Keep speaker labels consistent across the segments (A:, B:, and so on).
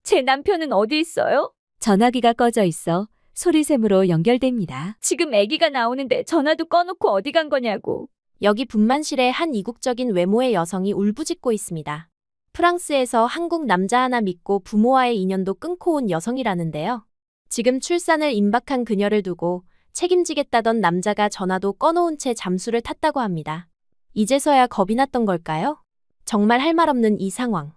A: 제 남편은 어디 있어요?
B: 전화기가 꺼져 있어 소리샘으로 연결됩니다.
A: 지금 아기가 나오는데 전화도 꺼놓고 어디 간 거냐고.
C: 여기 분만실에 한 이국적인 외모의 여성이 울부짖고 있습니다. 프랑스에서 한국 남자 하나 믿고 부모와의 인연도 끊고 온 여성이라는데요. 지금 출산을 임박한 그녀를 두고 책임지겠다던 남자가 전화도 꺼놓은 채 잠수를 탔다고 합니다. 이제서야 겁이 났던 걸까요? 정말 할 말 없는 이 상황.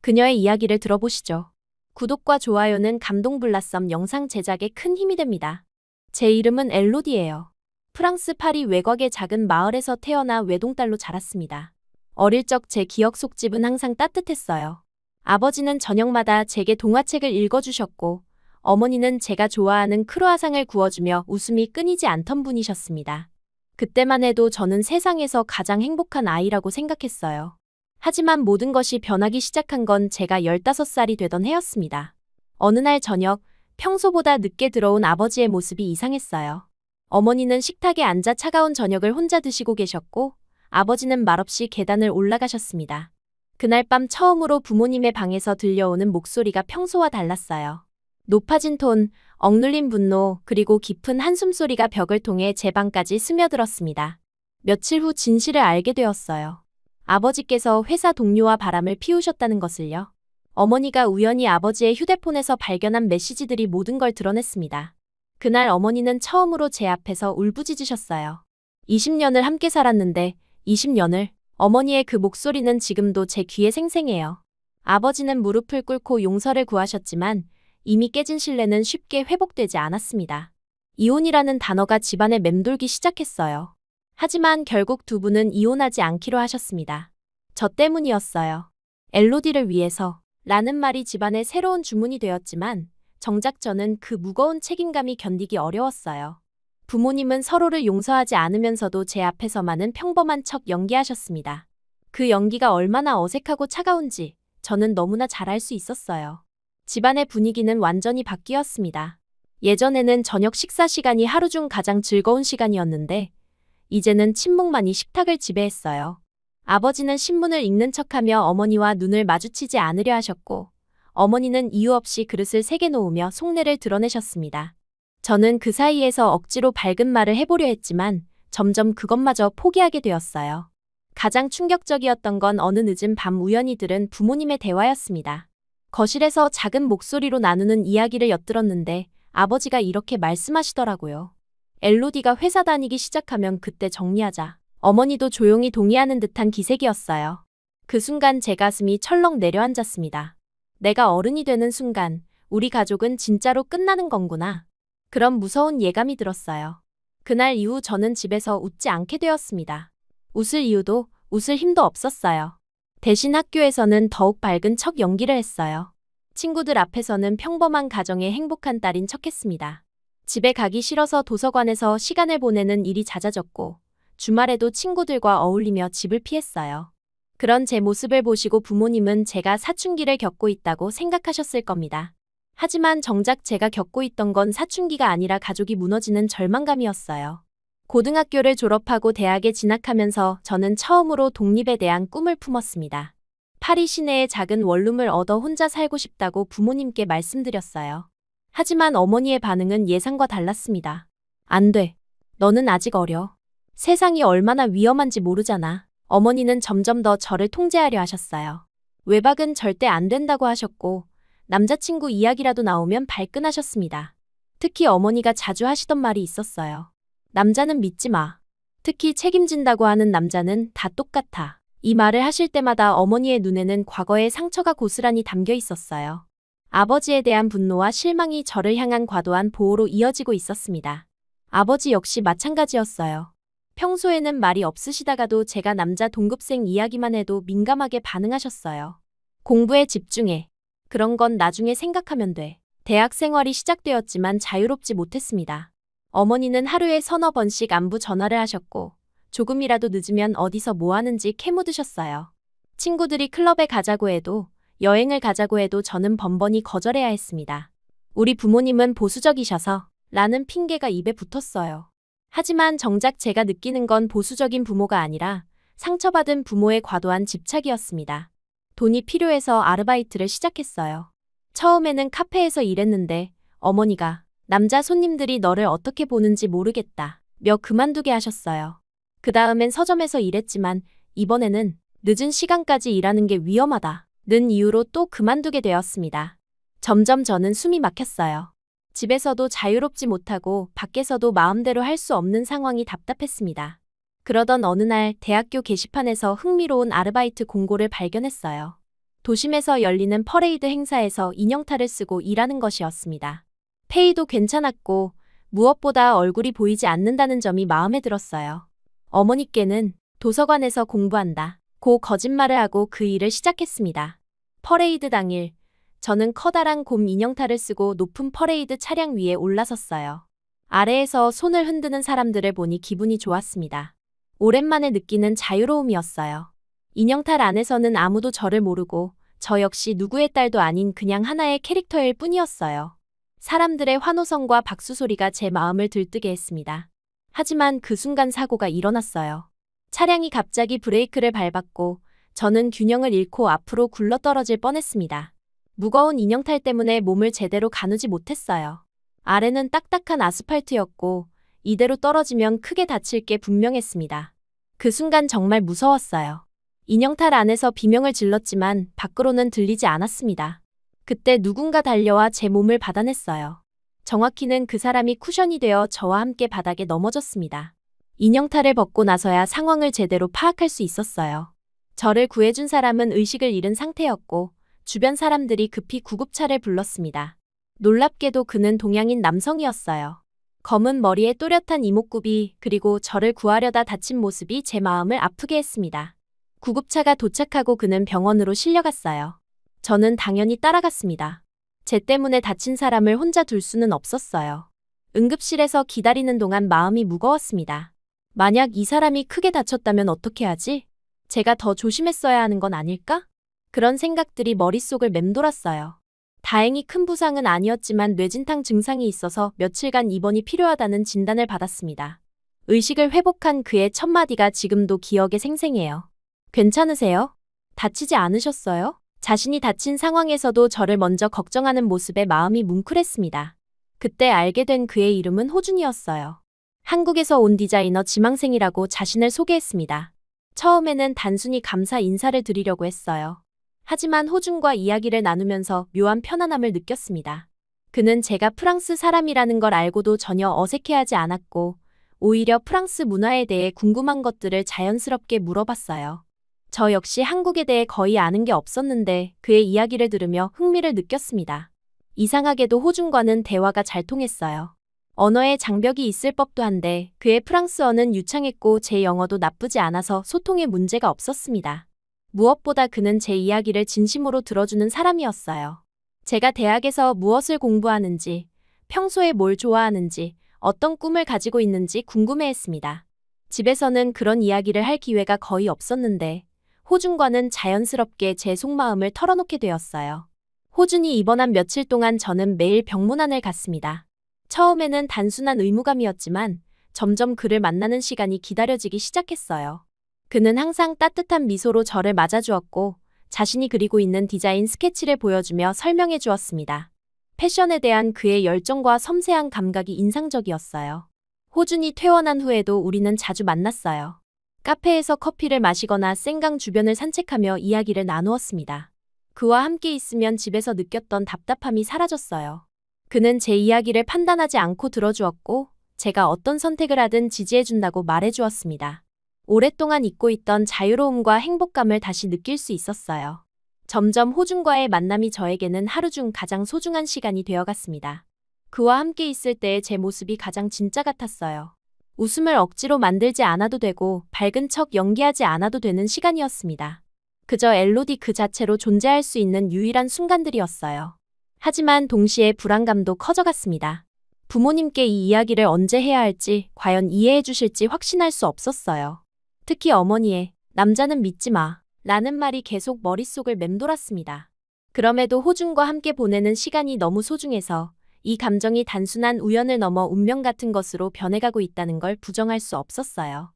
C: 그녀의 이야기를 들어보시죠. 구독과 좋아요는 감동블라썸 영상 제작에 큰 힘이 됩니다. 제 이름은 엘로디예요. 프랑스 파리 외곽의 작은 마을에서 태어나 외동딸로 자랐습니다. 어릴 적 제 기억 속집은 항상 따뜻했어요. 아버지는 저녁마다 제게 동화책을 읽어주셨고 어머니는 제가 좋아하는 크루아상을 구워주며 웃음이 끊이지 않던 분이셨습니다. 그때만 해도 저는 세상에서 가장 행복한 아이라고 생각했어요. 하지만 모든 것이 변하기 시작한 건 제가 15살이 되던 해였습니다. 어느 날 저녁, 평소보다 늦게 들어온 아버지의 모습이 이상했어요. 어머니는 식탁에 앉아 차가운 저녁을 혼자 드시고 계셨고 아버지는 말없이 계단을 올라가셨습니다. 그날 밤 처음으로 부모님의 방에서 들려오는 목소리가 평소와 달랐어요. 높아진 톤, 억눌린 분노, 그리고 깊은 한숨소리가 벽을 통해 제 방까지 스며들었습니다. 며칠 후 진실을 알게 되었어요. 아버지께서 회사 동료와 바람을 피우셨다는 것을요. 어머니가 우연히 아버지의 휴대폰에서 발견한 메시지들이 모든 걸 드러냈습니다. 그날 어머니는 처음으로 제 앞에서 울부짖으셨어요. 20년을 함께 살았는데 20년을. 어머니의 그 목소리는 지금도 제 귀에 생생해요. 아버지는 무릎을 꿇고 용서를 구하셨지만 이미 깨진 신뢰는 쉽게 회복되지 않았습니다. 이혼이라는 단어가 집안에 맴돌기 시작했어요. 하지만 결국 두 분은 이혼하지 않기로 하셨습니다. 저 때문이었어요. 엘로디를 위해서 라는 말이 집안의 새로운 주문이 되었지만 정작 저는 그 무거운 책임감이 견디기 어려웠어요. 부모님은 서로를 용서하지 않으면서도 제 앞에서만은 평범한 척 연기하셨습니다. 그 연기가 얼마나 어색하고 차가운지 저는 너무나 잘 알 수 있었어요. 집안의 분위기는 완전히 바뀌었습니다. 예전에는 저녁 식사 시간이 하루 중 가장 즐거운 시간이었는데 이제는 침묵만이 식탁을 지배했어요. 아버지는 신문을 읽는 척하며 어머니와 눈을 마주치지 않으려 하셨고 어머니는 이유 없이 그릇을 세게 놓으며 속내를 드러내셨습니다. 저는 그 사이에서 억지로 밝은 말을 해보려 했지만 점점 그것마저 포기하게 되었어요. 가장 충격적이었던 건 어느 늦은 밤 우연히 들은 부모님의 대화였습니다. 거실에서 작은 목소리로 나누는 이야기를 엿들었는데 아버지가 이렇게 말씀하시더라고요. 엘로디가 회사 다니기 시작하면 그때 정리하자. 어머니도 조용히 동의하는 듯한 기색이었어요. 그 순간 제 가슴이 철렁 내려앉았습니다. 내가 어른이 되는 순간 우리 가족은 진짜로 끝나는 건구나. 그런 무서운 예감이 들었어요. 그날 이후 저는 집에서 웃지 않게 되었습니다. 웃을 이유도 웃을 힘도 없었어요. 대신 학교에서는 더욱 밝은 척 연기를 했어요. 친구들 앞에서는 평범한 가정의 행복한 딸인 척했습니다. 집에 가기 싫어서 도서관에서 시간을 보내는 일이 잦아졌고 주말에도 친구들과 어울리며 집을 피했어요. 그런 제 모습을 보시고 부모님은 제가 사춘기를 겪고 있다고 생각하셨을 겁니다. 하지만 정작 제가 겪고 있던 건 사춘기가 아니라 가족이 무너지는 절망감이었어요. 고등학교를 졸업하고 대학에 진학하면서 저는 처음으로 독립에 대한 꿈을 품었습니다. 파리 시내에 작은 원룸을 얻어 혼자 살고 싶다고 부모님께 말씀드렸어요. 하지만 어머니의 반응은 예상과 달랐습니다. 안 돼. 너는 아직 어려. 세상이 얼마나 위험한지 모르잖아. 어머니는 점점 더 저를 통제하려 하셨어요. 외박은 절대 안 된다고 하셨고 남자친구 이야기라도 나오면 발끈하셨습니다. 특히 어머니가 자주 하시던 말이 있었어요. 남자는 믿지 마. 특히 책임진다고 하는 남자는 다 똑같아. 이 말을 하실 때마다 어머니의 눈에는 과거의 상처가 고스란히 담겨 있었어요. 아버지에 대한 분노와 실망이 저를 향한 과도한 보호로 이어지고 있었습니다. 아버지 역시 마찬가지였어요. 평소에는 말이 없으시다가도 제가 남자 동급생 이야기만 해도 민감하게 반응하셨어요. 공부에 집중해. 그런 건 나중에 생각하면 돼. 대학 생활이 시작되었지만 자유롭지 못했습니다. 어머니는 하루에 서너 번씩 안부 전화를 하셨고 조금이라도 늦으면 어디서 뭐 하는지 캐묻으셨어요. 친구들이 클럽에 가자고 해도 여행을 가자고 해도 저는 번번이 거절해야 했습니다. 우리 부모님은 보수적이셔서 라는 핑계가 입에 붙었어요. 하지만 정작 제가 느끼는 건 보수적인 부모가 아니라 상처받은 부모의 과도한 집착이었습니다. 돈이 필요해서 아르바이트를 시작했어요. 처음에는 카페에서 일했는데 어머니가 남자 손님들이 너를 어떻게 보는지 모르겠다 며 그만두게 하셨어요. 그 다음엔 서점에서 일했지만 이번에는 늦은 시간까지 일하는 게 위험하다는 이유로 또 그만두게 되었습니다. 점점 저는 숨이 막혔어요. 집에서도 자유롭지 못하고 밖에서도 마음대로 할 수 없는 상황이 답답했습니다. 그러던 어느 날 대학교 게시판에서 흥미로운 아르바이트 공고를 발견했어요. 도심에서 열리는 퍼레이드 행사에서 인형탈을 쓰고 일하는 것이었습니다. 페이도 괜찮았고 무엇보다 얼굴이 보이지 않는다는 점이 마음에 들었어요. 어머니께는 도서관에서 공부한다 고 거짓말을 하고 그 일을 시작했습니다. 퍼레이드 당일 저는 커다란 곰 인형탈을 쓰고 높은 퍼레이드 차량 위에 올라섰어요. 아래에서 손을 흔드는 사람들을 보니 기분이 좋았습니다. 오랜만에 느끼는 자유로움이었어요. 인형탈 안에서는 아무도 저를 모르고 저 역시 누구의 딸도 아닌 그냥 하나의 캐릭터일 뿐이었어요. 사람들의 환호성과 박수 소리가 제 마음을 들뜨게 했습니다. 하지만 그 순간 사고가 일어났어요. 차량이 갑자기 브레이크를 밟았고 저는 균형을 잃고 앞으로 굴러떨어질 뻔했습니다. 무거운 인형탈 때문에 몸을 제대로 가누지 못했어요. 아래는 딱딱한 아스팔트였고 이대로 떨어지면 크게 다칠 게 분명했습니다. 그 순간 정말 무서웠어요. 인형탈 안에서 비명을 질렀지만 밖으로는 들리지 않았습니다. 그때 누군가 달려와 제 몸을 받아냈어요. 정확히는 그 사람이 쿠션이 되어 저와 함께 바닥에 넘어졌습니다. 인형탈을 벗고 나서야 상황을 제대로 파악할 수 있었어요. 저를 구해준 사람은 의식을 잃은 상태였고 주변 사람들이 급히 구급차를 불렀습니다. 놀랍게도 그는 동양인 남성이었어요. 검은 머리에 또렷한 이목구비 그리고 저를 구하려다 다친 모습이 제 마음을 아프게 했습니다. 구급차가 도착하고 그는 병원으로 실려갔어요. 저는 당연히 따라갔습니다. 제 때문에 다친 사람을 혼자 둘 수는 없었어요. 응급실에서 기다리는 동안 마음이 무거웠습니다. 만약 이 사람이 크게 다쳤다면 어떻게 하지? 제가 더 조심했어야 하는 건 아닐까? 그런 생각들이 머릿속을 맴돌았어요. 다행히 큰 부상은 아니었지만 뇌진탕 증상이 있어서 며칠간 입원이 필요하다는 진단을 받았습니다. 의식을 회복한 그의 첫 마디가 지금도 기억에 생생해요. 괜찮으세요? 다치지 않으셨어요? 자신이 다친 상황에서도 저를 먼저 걱정하는 모습에 마음이 뭉클했습니다. 그때 알게 된 그의 이름은 호준이었어요. 한국에서 온 디자이너 지망생이라고 자신을 소개했습니다. 처음에는 단순히 감사 인사를 드리려고 했어요. 하지만 호준과 이야기를 나누면서 묘한 편안함을 느꼈습니다. 그는 제가 프랑스 사람이라는 걸 알고도 전혀 어색해하지 않았고 오히려 프랑스 문화에 대해 궁금한 것들을 자연스럽게 물어봤어요. 저 역시 한국에 대해 거의 아는 게 없었는데 그의 이야기를 들으며 흥미를 느꼈습니다. 이상하게도 호준과는 대화가 잘 통했어요. 언어의 장벽이 있을 법도 한데 그의 프랑스어는 유창했고 제 영어도 나쁘지 않아서 소통에 문제가 없었습니다. 무엇보다 그는 제 이야기를 진심으로 들어주는 사람이었어요. 제가 대학에서 무엇을 공부하는지, 평소에 뭘 좋아하는지, 어떤 꿈을 가지고 있는지 궁금해했습니다. 집에서는 그런 이야기를 할 기회가 거의 없었는데 호준과는 자연스럽게 제 속마음을 털어놓게 되었어요. 호준이 입원한 며칠 동안 저는 매일 병문안을 갔습니다. 처음에는 단순한 의무감이었지만 점점 그를 만나는 시간이 기다려지기 시작했어요. 그는 항상 따뜻한 미소로 저를 맞아주었고 자신이 그리고 있는 디자인 스케치를 보여주며 설명해 주었습니다. 패션에 대한 그의 열정과 섬세한 감각이 인상적이었어요. 호준이 퇴원한 후에도 우리는 자주 만났어요. 카페에서 커피를 마시거나 생강 주변을 산책하며 이야기를 나누었습니다. 그와 함께 있으면 집에서 느꼈던 답답함이 사라졌어요. 그는 제 이야기를 판단하지 않고 들어주었고 제가 어떤 선택을 하든 지지해준다고 말해주었습니다. 오랫동안 잊고 있던 자유로움과 행복감을 다시 느낄 수 있었어요. 점점 호준과의 만남이 저에게는 하루 중 가장 소중한 시간이 되어갔습니다. 그와 함께 있을 때의 제 모습이 가장 진짜 같았어요. 웃음을 억지로 만들지 않아도 되고 밝은 척 연기하지 않아도 되는 시간이었습니다. 그저 LOD 그 자체로 존재할 수 있는 유일한 순간들이었어요. 하지만 동시에 불안감도 커져갔습니다. 부모님께 이 이야기를 언제 해야 할지, 과연 이해해 주실지 확신할 수 없었어요. 특히 어머니의 남자는 믿지 마 라는 말이 계속 머릿속을 맴돌았습니다. 그럼에도 호준과 함께 보내는 시간이 너무 소중해서 이 감정이 단순한 우연을 넘어 운명 같은 것으로 변해가고 있다는 걸 부정할 수 없었어요.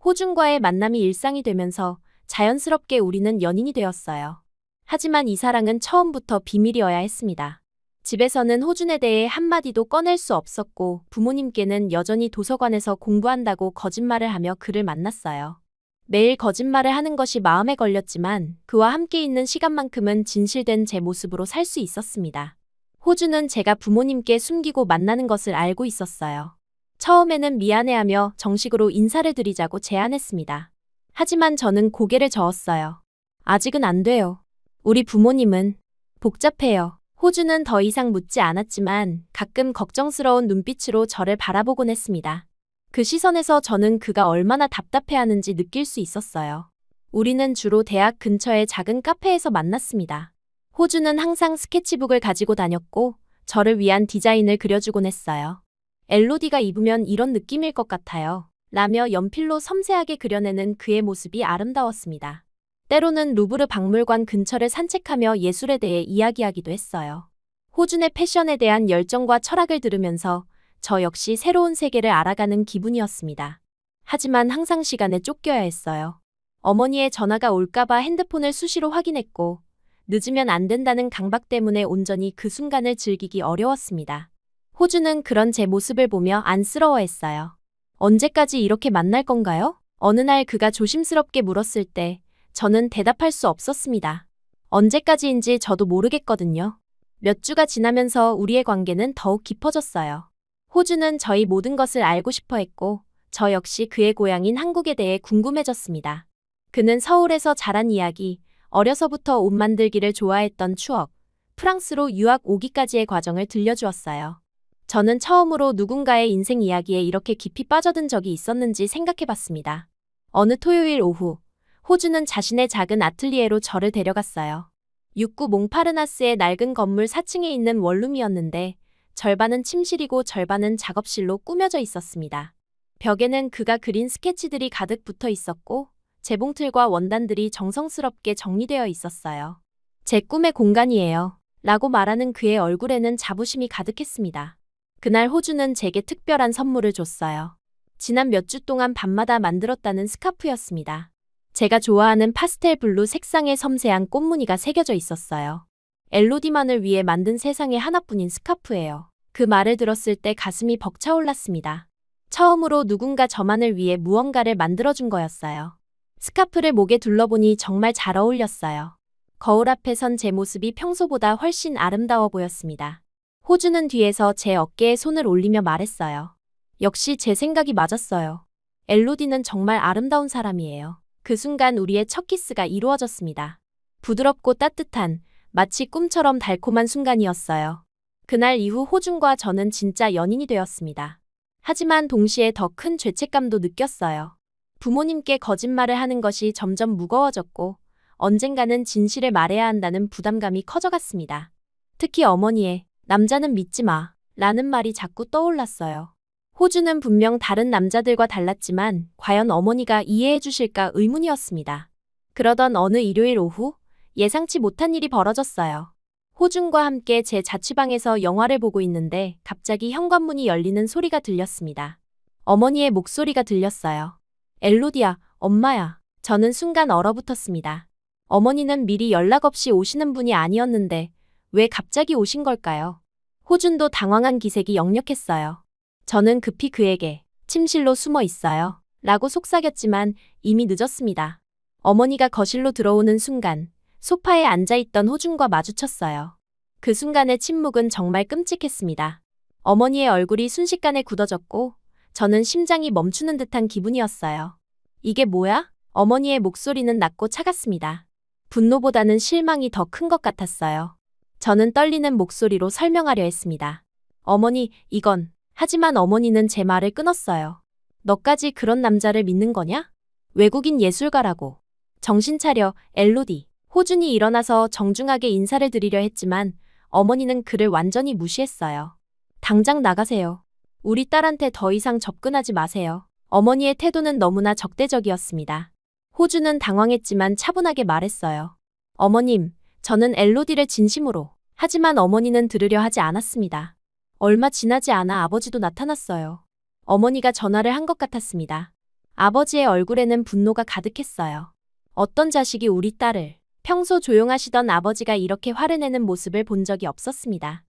C: 호준과의 만남이 일상이 되면서 자연스럽게 우리는 연인이 되었어요. 하지만 이 사랑은 처음부터 비밀이어야 했습니다. 집에서는 호준에 대해 한마디도 꺼낼 수 없었고 부모님께는 여전히 도서관에서 공부한다고 거짓말을 하며 그를 만났어요. 매일 거짓말을 하는 것이 마음에 걸렸지만 그와 함께 있는 시간만큼은 진실된 제 모습으로 살 수 있었습니다. 호준은 제가 부모님께 숨기고 만나는 것을 알고 있었어요. 처음에는 미안해하며 정식으로 인사를 드리자고 제안했습니다. 하지만 저는 고개를 저었어요. 아직은 안 돼요. 우리 부모님은 복잡해요. 호준은 더 이상 묻지 않았지만 가끔 걱정스러운 눈빛으로 저를 바라보곤 했습니다. 그 시선에서 저는 그가 얼마나 답답해하는지 느낄 수 있었어요. 우리는 주로 대학 근처의 작은 카페에서 만났습니다. 호준은 항상 스케치북을 가지고 다녔고 저를 위한 디자인을 그려주곤 했어요. 엘로디가 입으면 이런 느낌일 것 같아요. 라며 연필로 섬세하게 그려내는 그의 모습이 아름다웠습니다. 때로는 루브르 박물관 근처를 산책하며 예술에 대해 이야기하기도 했어요. 호준의 패션에 대한 열정과 철학을 들으면서 저 역시 새로운 세계를 알아가는 기분이었습니다. 하지만 항상 시간에 쫓겨야 했어요. 어머니의 전화가 올까봐 핸드폰을 수시로 확인했고 늦으면 안 된다는 강박 때문에 온전히 그 순간을 즐기기 어려웠습니다. 호준은 그런 제 모습을 보며 안쓰러워했어요. 언제까지 이렇게 만날 건가요? 어느 날 그가 조심스럽게 물었을 때 저는 대답할 수 없었습니다. 언제까지인지 저도 모르겠거든요. 몇 주가 지나면서 우리의 관계는 더욱 깊어졌어요. 호준은 저희 모든 것을 알고 싶어 했고 저 역시 그의 고향인 한국에 대해 궁금해졌습니다. 그는 서울에서 자란 이야기, 어려서부터 옷 만들기를 좋아했던 추억, 프랑스로 유학 오기까지의 과정을 들려주었어요. 저는 처음으로 누군가의 인생 이야기에 이렇게 깊이 빠져든 적이 있었는지 생각해봤습니다. 어느 토요일 오후, 호준은 자신의 작은 아틀리에로 저를 데려갔어요. 육구 몽파르나스의 낡은 건물 4층에 있는 원룸이었는데 절반은 침실이고 절반은 작업실로 꾸며져 있었습니다. 벽에는 그가 그린 스케치들이 가득 붙어 있었고 재봉틀과 원단들이 정성스럽게 정리되어 있었어요. 제 꿈의 공간이에요. 라고 말하는 그의 얼굴에는 자부심이 가득했습니다. 그날 호준은 제게 특별한 선물을 줬어요. 지난 몇 주 동안 밤마다 만들었다는 스카프였습니다. 제가 좋아하는 파스텔 블루 색상의 섬세한 꽃무늬가 새겨져 있었어요. 엘로디만을 위해 만든 세상에 하나뿐인 스카프예요. 그 말을 들었을 때 가슴이 벅차올랐습니다. 처음으로 누군가 저만을 위해 무언가를 만들어준 거였어요. 스카프를 목에 둘러보니 정말 잘 어울렸어요. 거울 앞에 선 제 모습이 평소보다 훨씬 아름다워 보였습니다. 호준은 뒤에서 제 어깨에 손을 올리며 말했어요. 역시 제 생각이 맞았어요. 엘로디는 정말 아름다운 사람이에요. 그 순간 우리의 첫 키스가 이루어졌습니다. 부드럽고 따뜻한, 마치 꿈처럼 달콤한 순간이었어요. 그날 이후 호준과 저는 진짜 연인이 되었습니다. 하지만 동시에 더 큰 죄책감도 느꼈어요. 부모님께 거짓말을 하는 것이 점점 무거워졌고 언젠가는 진실을 말해야 한다는 부담감이 커져갔습니다. 특히 어머니의 남자는 믿지 마 라는 말이 자꾸 떠올랐어요. 호준은 분명 다른 남자들과 달랐지만 과연 어머니가 이해해 주실까 의문이었습니다. 그러던 어느 일요일 오후 예상치 못한 일이 벌어졌어요. 호준과 함께 제 자취방에서 영화를 보고 있는데 갑자기 현관문이 열리는 소리가 들렸습니다. 어머니의 목소리가 들렸어요. 엘로디야, 엄마야. 저는 순간 얼어붙었습니다. 어머니는 미리 연락 없이 오시는 분이 아니었는데 왜 갑자기 오신 걸까요? 호준도 당황한 기색이 역력했어요. 저는 급히 그에게 침실로 숨어 있어요. 라고 속삭였지만 이미 늦었습니다. 어머니가 거실로 들어오는 순간 소파에 앉아있던 호준과 마주쳤어요. 그 순간의 침묵은 정말 끔찍했습니다. 어머니의 얼굴이 순식간에 굳어졌고 저는 심장이 멈추는 듯한 기분이었어요. 이게 뭐야? 어머니의 목소리는 낮고 차갔습니다. 분노보다는 실망이 더 큰 것 같았어요. 저는 떨리는 목소리로 설명하려 했습니다. 어머니, 이건... 하지만 어머니는 제 말을 끊었어요. 너까지 그런 남자를 믿는 거냐? 외국인 예술가라고. 정신 차려, 엘로디. 호준이 일어나서 정중하게 인사를 드리려 했지만 어머니는 그를 완전히 무시했어요. 당장 나가세요. 우리 딸한테 더 이상 접근하지 마세요. 어머니의 태도는 너무나 적대적이었습니다. 호준은 당황했지만 차분하게 말했어요. 어머님, 저는 엘로디를 진심으로. 하지만 어머니는 들으려 하지 않았습니다. 얼마 지나지 않아 아버지도 나타났어요. 어머니가 전화를 한 것 같았습니다. 아버지의 얼굴에는 분노가 가득했어요. 어떤 자식이 우리 딸을 평소 조용하시던 아버지가 이렇게 화를 내는 모습을 본 적이 없었습니다.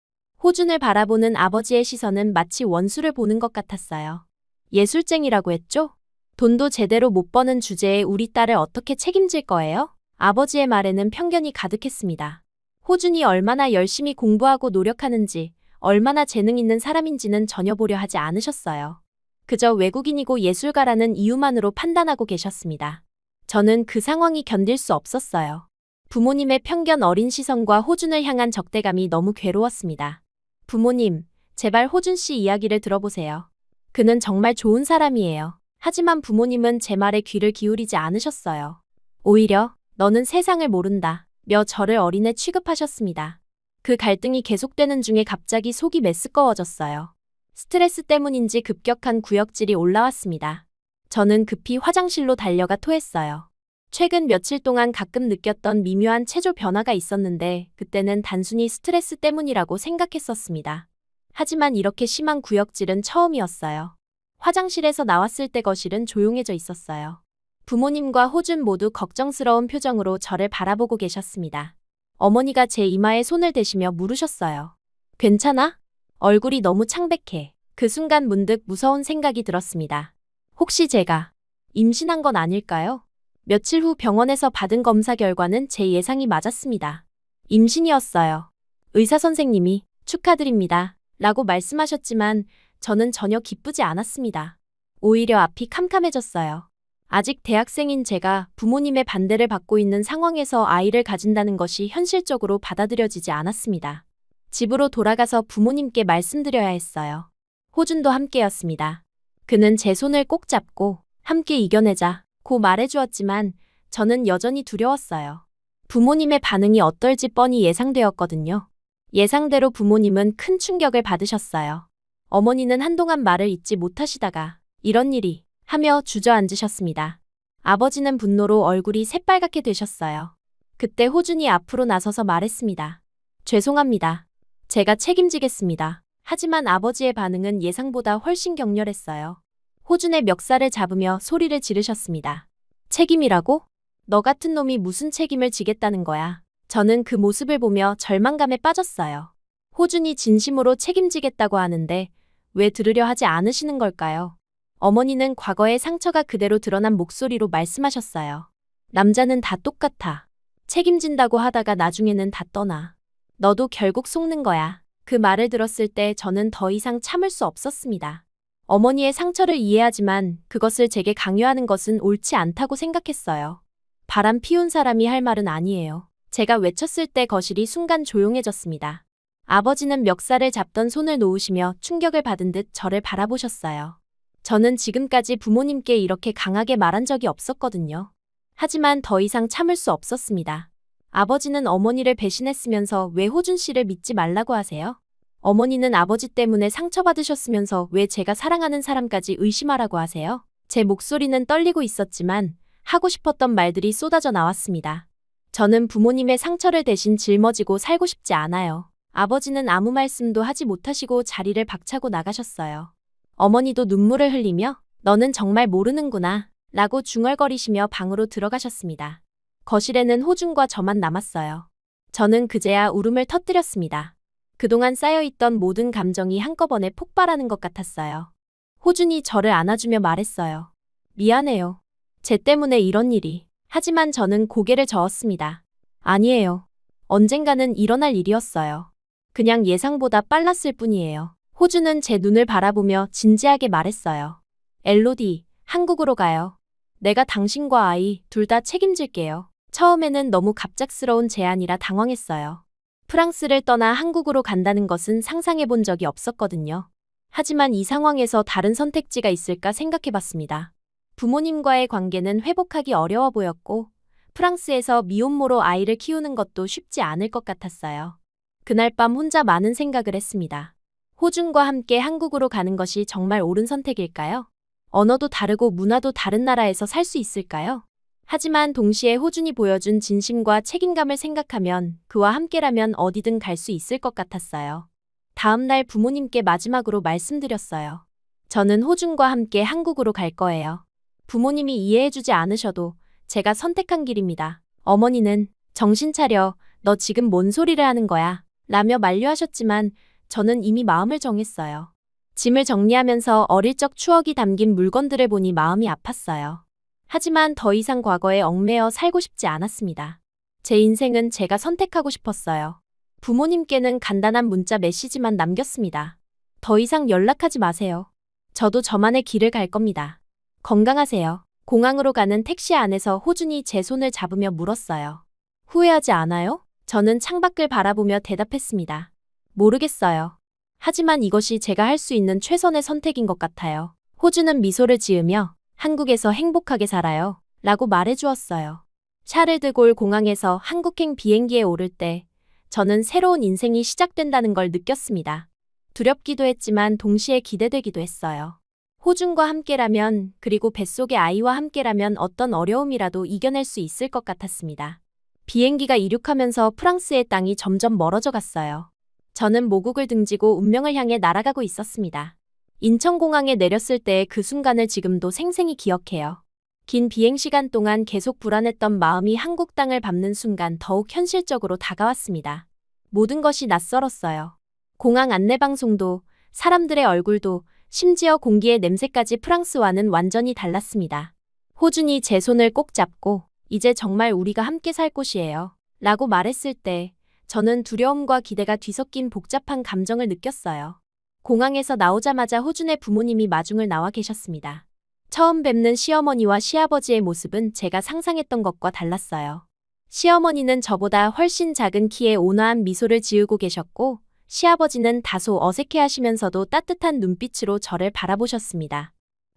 C: 호준을 바라보는 아버지의 시선은 마치 원수를 보는 것 같았어요. 예술쟁이라고 했죠? 돈도 제대로 못 버는 주제에 우리 딸을 어떻게 책임질 거예요? 아버지의 말에는 편견이 가득했습니다. 호준이 얼마나 열심히 공부하고 노력하는지, 얼마나 재능 있는 사람인지는 전혀 보려 하지 않으셨어요. 그저 외국인이고 예술가라는 이유만으로 판단하고 계셨습니다. 저는 그 상황이 견딜 수 없었어요. 부모님의 편견 어린 시선과 호준을 향한 적대감이 너무 괴로웠습니다. 부모님, 제발 호준 씨 이야기를 들어보세요. 그는 정말 좋은 사람이에요. 하지만 부모님은 제 말에 귀를 기울이지 않으셨어요. 오히려 너는 세상을 모른다 며 저를 어린애 취급하셨습니다. 그 갈등이 계속되는 중에 갑자기 속이 메스꺼워졌어요. 스트레스 때문인지 급격한 구역질이 올라왔습니다. 저는 급히 화장실로 달려가 토했어요. 최근 며칠 동안 가끔 느꼈던 미묘한 체조 변화가 있었는데 그때는 단순히 스트레스 때문이라고 생각했었습니다. 하지만 이렇게 심한 구역질은 처음이었어요. 화장실에서 나왔을 때 거실은 조용해져 있었어요. 부모님과 호준 모두 걱정스러운 표정으로 저를 바라보고 계셨습니다. 어머니가 제 이마에 손을 대시며 물으셨어요. 괜찮아? 얼굴이 너무 창백해. 그 순간 문득 무서운 생각이 들었습니다. 혹시 제가 임신한 건 아닐까요? 며칠 후 병원에서 받은 검사 결과는 제 예상이 맞았습니다. 임신이었어요. 의사 선생님이 축하드립니다. 라고 말씀하셨지만 저는 전혀 기쁘지 않았습니다. 오히려 앞이 캄캄해졌어요. 아직 대학생인 제가 부모님의 반대를 받고 있는 상황에서 아이를 가진다는 것이 현실적으로 받아들여지지 않았습니다. 집으로 돌아가서 부모님께 말씀드려야 했어요. 호준도 함께였습니다. 그는 제 손을 꼭 잡고 함께 이겨내자고 말해주었지만 저는 여전히 두려웠어요. 부모님의 반응이 어떨지 뻔히 예상되었거든요. 예상대로 부모님은 큰 충격을 받으셨어요. 어머니는 한동안 말을 잇지 못하시다가 이런 일이 하며 주저앉으셨습니다. 아버지는 분노로 얼굴이 새빨갛게 되셨어요. 그때 호준이 앞으로 나서서 말했습니다. 죄송합니다. 제가 책임지겠습니다. 하지만 아버지의 반응은 예상보다 훨씬 격렬했어요. 호준의 멱살을 잡으며 소리를 지르셨습니다. 책임이라고? 너 같은 놈이 무슨 책임을 지겠다는 거야. 저는 그 모습을 보며 절망감에 빠졌어요. 호준이 진심으로 책임지겠다고 하는데 왜 들으려 하지 않으시는 걸까요? 어머니는 과거의 상처가 그대로 드러난 목소리로 말씀하셨어요. 남자는 다 똑같아. 책임진다고 하다가 나중에는 다 떠나. 너도 결국 속는 거야. 그 말을 들었을 때 저는 더 이상 참을 수 없었습니다. 어머니의 상처를 이해하지만 그것을 제게 강요하는 것은 옳지 않다고 생각했어요. 바람 피운 사람이 할 말은 아니에요. 제가 외쳤을 때 거실이 순간 조용해졌습니다. 아버지는 멱살을 잡던 손을 놓으시며 충격을 받은 듯 저를 바라보셨어요. 저는 지금까지 부모님께 이렇게 강하게 말한 적이 없었거든요. 하지만 더 이상 참을 수 없었습니다. 아버지는 어머니를 배신했으면서 왜 호준 씨를 믿지 말라고 하세요? 어머니는 아버지 때문에 상처받으셨으면서 왜 제가 사랑하는 사람까지 의심하라고 하세요? 제 목소리는 떨리고 있었지만 하고 싶었던 말들이 쏟아져 나왔습니다. 저는 부모님의 상처를 대신 짊어지고 살고 싶지 않아요. 아버지는 아무 말씀도 하지 못하시고 자리를 박차고 나가셨어요. 어머니도 눈물을 흘리며 너는 정말 모르는구나 라고 중얼거리시며 방으로 들어가셨습니다. 거실에는 호준과 저만 남았어요. 저는 그제야 울음을 터뜨렸습니다. 그동안 쌓여있던 모든 감정이 한꺼번에 폭발하는 것 같았어요. 호준이 저를 안아주며 말했어요. 미안해요. 쟤 때문에 이런 일이. 하지만 저는 고개를 저었습니다. 아니에요. 언젠가는 일어날 일이었어요. 그냥 예상보다 빨랐을 뿐이에요. 호준은 제 눈을 바라보며 진지하게 말했어요. 엘로디, 한국으로 가요. 내가 당신과 아이 둘 다 책임질게요. 처음에는 너무 갑작스러운 제안이라 당황했어요. 프랑스를 떠나 한국으로 간다는 것은 상상해 본 적이 없었거든요. 하지만 이 상황에서 다른 선택지가 있을까 생각해봤습니다. 부모님과의 관계는 회복하기 어려워 보였고 프랑스에서 미혼모로 아이를 키우는 것도 쉽지 않을 것 같았어요. 그날 밤 혼자 많은 생각을 했습니다. 호준과 함께 한국으로 가는 것이 정말 옳은 선택일까요? 언어도 다르고 문화도 다른 나라에서 살 수 있을까요? 하지만 동시에 호준이 보여준 진심과 책임감을 생각하면 그와 함께라면 어디든 갈 수 있을 것 같았어요. 다음 날 부모님께 마지막으로 말씀드렸어요. 저는 호준과 함께 한국으로 갈 거예요. 부모님이 이해해주지 않으셔도 제가 선택한 길입니다. 어머니는 정신 차려. 너 지금 뭔 소리를 하는 거야? 라며 만류하셨지만 저는 이미 마음을 정했어요. 짐을 정리하면서 어릴 적 추억이 담긴 물건들을 보니 마음이 아팠어요. 하지만 더 이상 과거에 얽매여 살고 싶지 않았습니다. 제 인생은 제가 선택하고 싶었어요. 부모님께는 간단한 문자 메시지만 남겼습니다. 더 이상 연락하지 마세요. 저도 저만의 길을 갈 겁니다. 건강하세요. 공항으로 가는 택시 안에서 호준이 제 손을 잡으며 물었어요. 후회하지 않아요? 저는 창밖을 바라보며 대답했습니다. 모르겠어요. 하지만 이것이 제가 할 수 있는 최선의 선택인 것 같아요. 호준은 미소를 지으며 한국에서 행복하게 살아요. 라고 말해주었어요. 샤를 드골 공항에서 한국행 비행기에 오를 때 저는 새로운 인생이 시작된다는 걸 느꼈습니다. 두렵기도 했지만 동시에 기대되기도 했어요. 호준과 함께라면, 그리고 뱃속의 아이와 함께라면 어떤 어려움이라도 이겨낼 수 있을 것 같았습니다. 비행기가 이륙하면서 프랑스의 땅이 점점 멀어져 갔어요. 저는 모국을 등지고 운명을 향해 날아가고 있었습니다. 인천공항에 내렸을 때의 그 순간을 지금도 생생히 기억해요. 긴 비행시간 동안 계속 불안했던 마음이 한국 땅을 밟는 순간 더욱 현실적으로 다가왔습니다. 모든 것이 낯설었어요. 공항 안내방송도, 사람들의 얼굴도, 심지어 공기의 냄새까지 프랑스와는 완전히 달랐습니다. 호준이 제 손을 꼭 잡고 이제 정말 우리가 함께 살 곳이에요. 라고 말했을 때 저는 두려움과 기대가 뒤섞인 복잡한 감정을 느꼈어요. 공항에서 나오자마자 호준의 부모님이 마중을 나와 계셨습니다. 처음 뵙는 시어머니와 시아버지의 모습은 제가 상상했던 것과 달랐어요. 시어머니는 저보다 훨씬 작은 키에 온화한 미소를 지으고 계셨고 시아버지는 다소 어색해하시면서도 따뜻한 눈빛으로 저를 바라보셨습니다.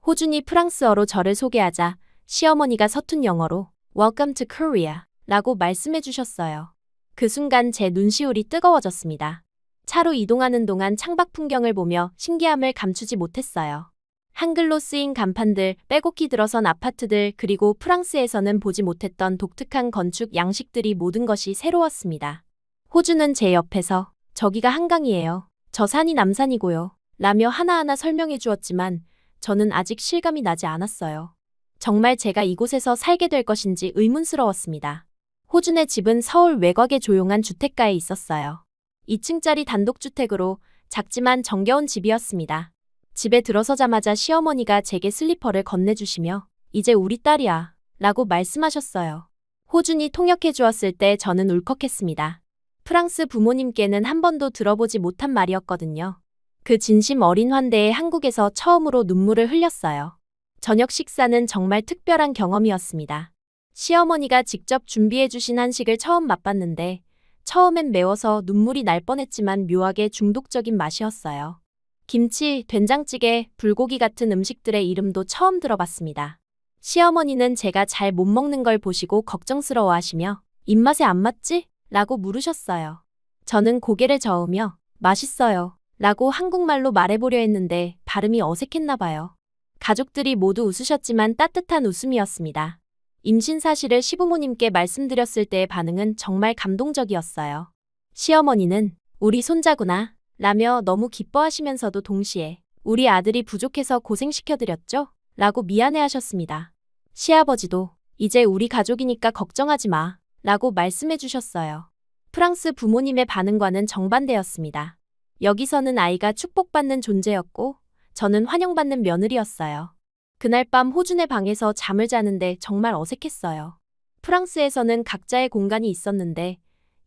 C: 호준이 프랑스어로 저를 소개하자 시어머니가 서툰 영어로 Welcome to Korea 라고 말씀해 주셨어요. 그 순간 제 눈시울이 뜨거워졌습니다. 차로 이동하는 동안 창밖 풍경을 보며 신기함을 감추지 못했어요. 한글로 쓰인 간판들, 빼곡히 들어선 아파트들, 그리고 프랑스에서는 보지 못했던 독특한 건축 양식들이 모든 것이 새로웠습니다. 호주는 제 옆에서 저기가 한강이에요. 저 산이 남산이고요. 라며 하나하나 설명해 주었지만 저는 아직 실감이 나지 않았어요. 정말 제가 이곳에서 살게 될 것인지 의문스러웠습니다. 호준의 집은 서울 외곽의 조용한 주택가에 있었어요. 2층짜리 단독주택으로 작지만 정겨운 집이었습니다. 집에 들어서자마자 시어머니가 제게 슬리퍼를 건네주시며 이제 우리 딸이야 라고 말씀하셨어요. 호준이 통역해 주었을 때 저는 울컥했습니다. 프랑스 부모님께는 한 번도 들어보지 못한 말이었거든요. 그 진심 어린 환대에 한국에서 처음으로 눈물을 흘렸어요. 저녁 식사는 정말 특별한 경험이었습니다. 시어머니가 직접 준비해 주신 한식을 처음 맛봤는데 처음엔 매워서 눈물이 날 뻔했지만 묘하게 중독적인 맛이었어요. 김치, 된장찌개, 불고기 같은 음식들의 이름도 처음 들어봤습니다. 시어머니는 제가 잘 못 먹는 걸 보시고 걱정스러워하시며 입맛에 안 맞지? 라고 물으셨어요. 저는 고개를 저으며 맛있어요 라고 한국말로 말해보려 했는데 발음이 어색했나 봐요. 가족들이 모두 웃으셨지만 따뜻한 웃음이었습니다. 임신 사실을 시부모님께 말씀드렸을 때의 반응은 정말 감동적이었어요. 시어머니는 우리 손자구나 라며 너무 기뻐하시면서도 동시에 우리 아들이 부족해서 고생시켜드렸죠? 라고 미안해하셨습니다. 시아버지도 이제 우리 가족이니까 걱정하지 마 라고 말씀해 주셨어요. 프랑스 부모님의 반응과는 정반대였습니다. 여기서는 아이가 축복받는 존재였고 저는 환영받는 며느리였어요. 그날 밤 호준의 방에서 잠을 자는데 정말 어색했어요. 프랑스에서는 각자의 공간이 있었는데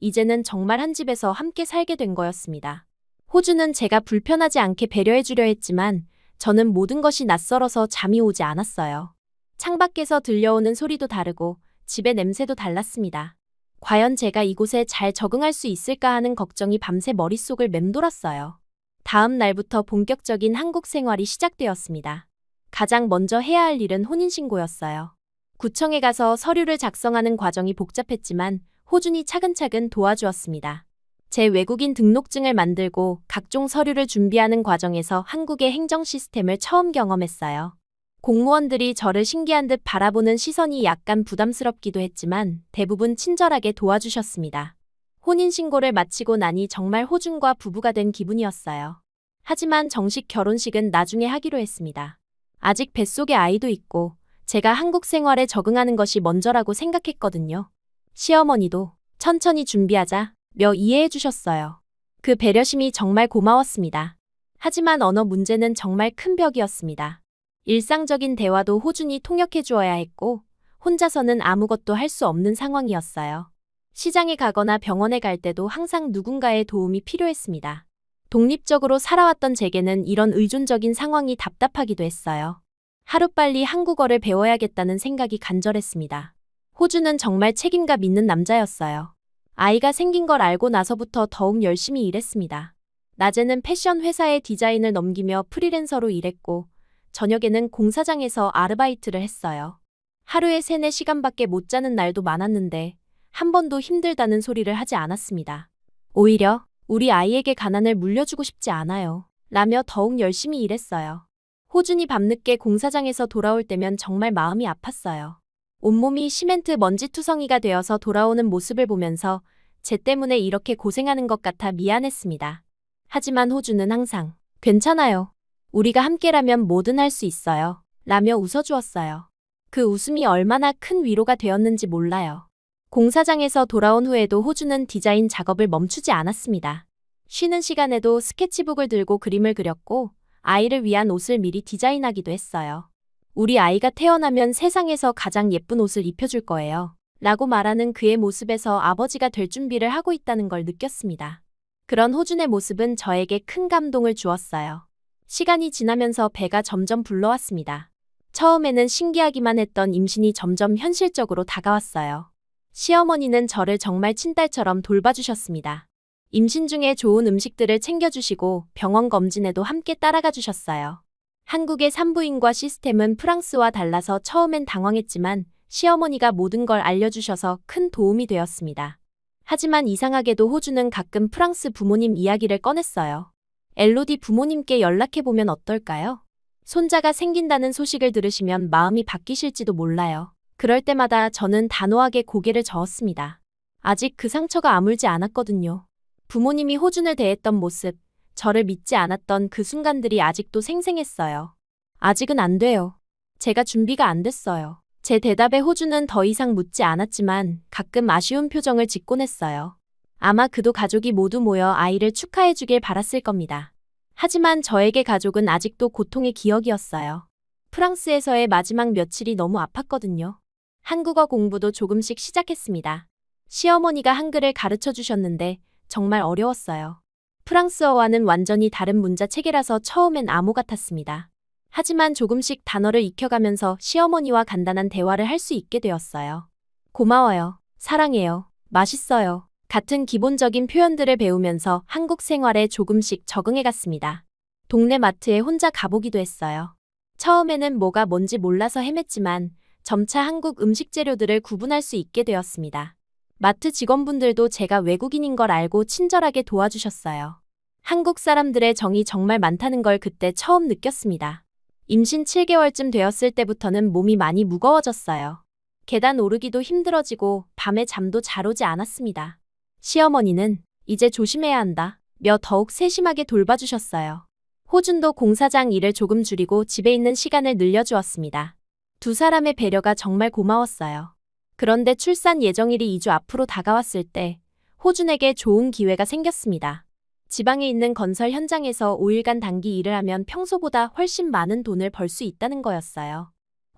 C: 이제는 정말 한 집에서 함께 살게 된 거였습니다. 호준은 제가 불편하지 않게 배려해 주려 했지만 저는 모든 것이 낯설어서 잠이 오지 않았어요. 창밖에서 들려오는 소리도 다르고 집의 냄새도 달랐습니다. 과연 제가 이곳에 잘 적응할 수 있을까 하는 걱정이 밤새 머릿속을 맴돌았어요. 다음 날부터 본격적인 한국 생활이 시작되었습니다. 가장 먼저 해야 할 일은 혼인신고였어요. 구청에 가서 서류를 작성하는 과정이 복잡했지만 호준이 차근차근 도와주었습니다. 제 외국인 등록증을 만들고 각종 서류를 준비하는 과정에서 한국의 행정 시스템을 처음 경험했어요. 공무원들이 저를 신기한 듯 바라보는 시선이 약간 부담스럽기도 했지만 대부분 친절하게 도와주셨습니다. 혼인신고를 마치고 나니 정말 호준과 부부가 된 기분이었어요. 하지만 정식 결혼식은 나중에 하기로 했습니다. 아직 뱃속에 아이도 있고 제가 한국 생활에 적응하는 것이 먼저라고 생각했거든요. 시어머니도 천천히 준비하자며 이해해 주셨어요. 그 배려심이 정말 고마웠습니다. 하지만 언어 문제는 정말 큰 벽이었습니다. 일상적인 대화도 호준이 통역해 주어야 했고 혼자서는 아무것도 할 수 없는 상황이었어요. 시장에 가거나 병원에 갈 때도 항상 누군가의 도움이 필요했습니다. 독립적으로 살아왔던 제게는 이런 의존적인 상황이 답답하기도 했어요. 하루빨리 한국어를 배워야겠다는 생각이 간절했습니다. 호준은 정말 책임감 있는 남자였어요. 아이가 생긴 걸 알고 나서부터 더욱 열심히 일했습니다. 낮에는 패션 회사에 디자인을 넘기며 프리랜서로 일했고 저녁에는 공사장에서 아르바이트를 했어요. 하루에 3-4시간밖에 못 자는 날도 많았는데 한 번도 힘들다는 소리를 하지 않았습니다. 오히려 우리 아이에게 가난을 물려주고 싶지 않아요. 라며 더욱 열심히 일했어요. 호준이 밤늦게 공사장에서 돌아올 때면 정말 마음이 아팠어요. 온몸이 시멘트 먼지 투성이가 되어서 돌아오는 모습을 보면서 쟤 때문에 이렇게 고생하는 것 같아 미안했습니다. 하지만 호준은 항상 괜찮아요. 우리가 함께라면 뭐든 할 수 있어요. 라며 웃어주었어요. 그 웃음이 얼마나 큰 위로가 되었는지 몰라요. 공사장에서 돌아온 후에도 호준은 디자인 작업을 멈추지 않았습니다. 쉬는 시간에도 스케치북을 들고 그림을 그렸고 아이를 위한 옷을 미리 디자인하기도 했어요. 우리 아이가 태어나면 세상에서 가장 예쁜 옷을 입혀줄 거예요. 라고 말하는 그의 모습에서 아버지가 될 준비를 하고 있다는 걸 느꼈습니다. 그런 호준의 모습은 저에게 큰 감동을 주었어요. 시간이 지나면서 배가 점점 불러왔습니다. 처음에는 신기하기만 했던 임신이 점점 현실적으로 다가왔어요. 시어머니는 저를 정말 친딸처럼 돌봐주셨습니다. 임신 중에 좋은 음식들을 챙겨주시고 병원 검진에도 함께 따라가 주셨어요. 한국의 산부인과 시스템은 프랑스와 달라서 처음엔 당황했지만 시어머니가 모든 걸 알려주셔서 큰 도움이 되었습니다. 하지만 이상하게도 호주는 가끔 프랑스 부모님 이야기를 꺼냈어요. 엘로디 부모님께 연락해보면 어떨까요? 손자가 생긴다는 소식을 들으시면 마음이 바뀌실지도 몰라요. 그럴 때마다 저는 단호하게 고개를 저었습니다. 아직 그 상처가 아물지 않았거든요. 부모님이 호준을 대했던 모습, 저를 믿지 않았던 그 순간들이 아직도 생생했어요. 아직은 안 돼요. 제가 준비가 안 됐어요. 제 대답에 호준은 더 이상 묻지 않았지만 가끔 아쉬운 표정을 짓곤 했어요. 아마 그도 가족이 모두 모여 아이를 축하해주길 바랐을 겁니다. 하지만 저에게 가족은 아직도 고통의 기억이었어요. 프랑스에서의 마지막 며칠이 너무 아팠거든요. 한국어 공부도 조금씩 시작했습니다. 시어머니가 한글을 가르쳐 주셨는데 정말 어려웠어요. 프랑스어와는 완전히 다른 문자 체계라서 처음엔 암호 같았습니다. 하지만 조금씩 단어를 익혀가면서 시어머니와 간단한 대화를 할 수 있게 되었어요. 고마워요. 사랑해요. 맛있어요. 같은 기본적인 표현들을 배우면서 한국 생활에 조금씩 적응해갔습니다. 동네 마트에 혼자 가보기도 했어요. 처음에는 뭐가 뭔지 몰라서 헤맸지만 점차 한국 음식 재료들을 구분할 수 있게 되었습니다. 마트 직원분들도 제가 외국인인 걸 알고 친절하게 도와주셨어요. 한국 사람들의 정이 정말 많다는 걸 그때 처음 느꼈습니다. 임신 7개월쯤 되었을 때부터는 몸이 많이 무거워졌어요. 계단 오르기도 힘들어지고 밤에 잠도 잘 오지 않았습니다. 시어머니는 이제 조심해야 한다 며 더욱 세심하게 돌봐주셨어요. 호준도 공사장 일을 조금 줄이고 집에 있는 시간을 늘려주었습니다. 두 사람의 배려가 정말 고마웠어요. 그런데 출산 예정일이 2주 앞으로 다가왔을 때 호준에게 좋은 기회가 생겼습니다. 지방에 있는 건설 현장에서 5일간 단기 일을 하면 평소보다 훨씬 많은 돈을 벌 수 있다는 거였어요.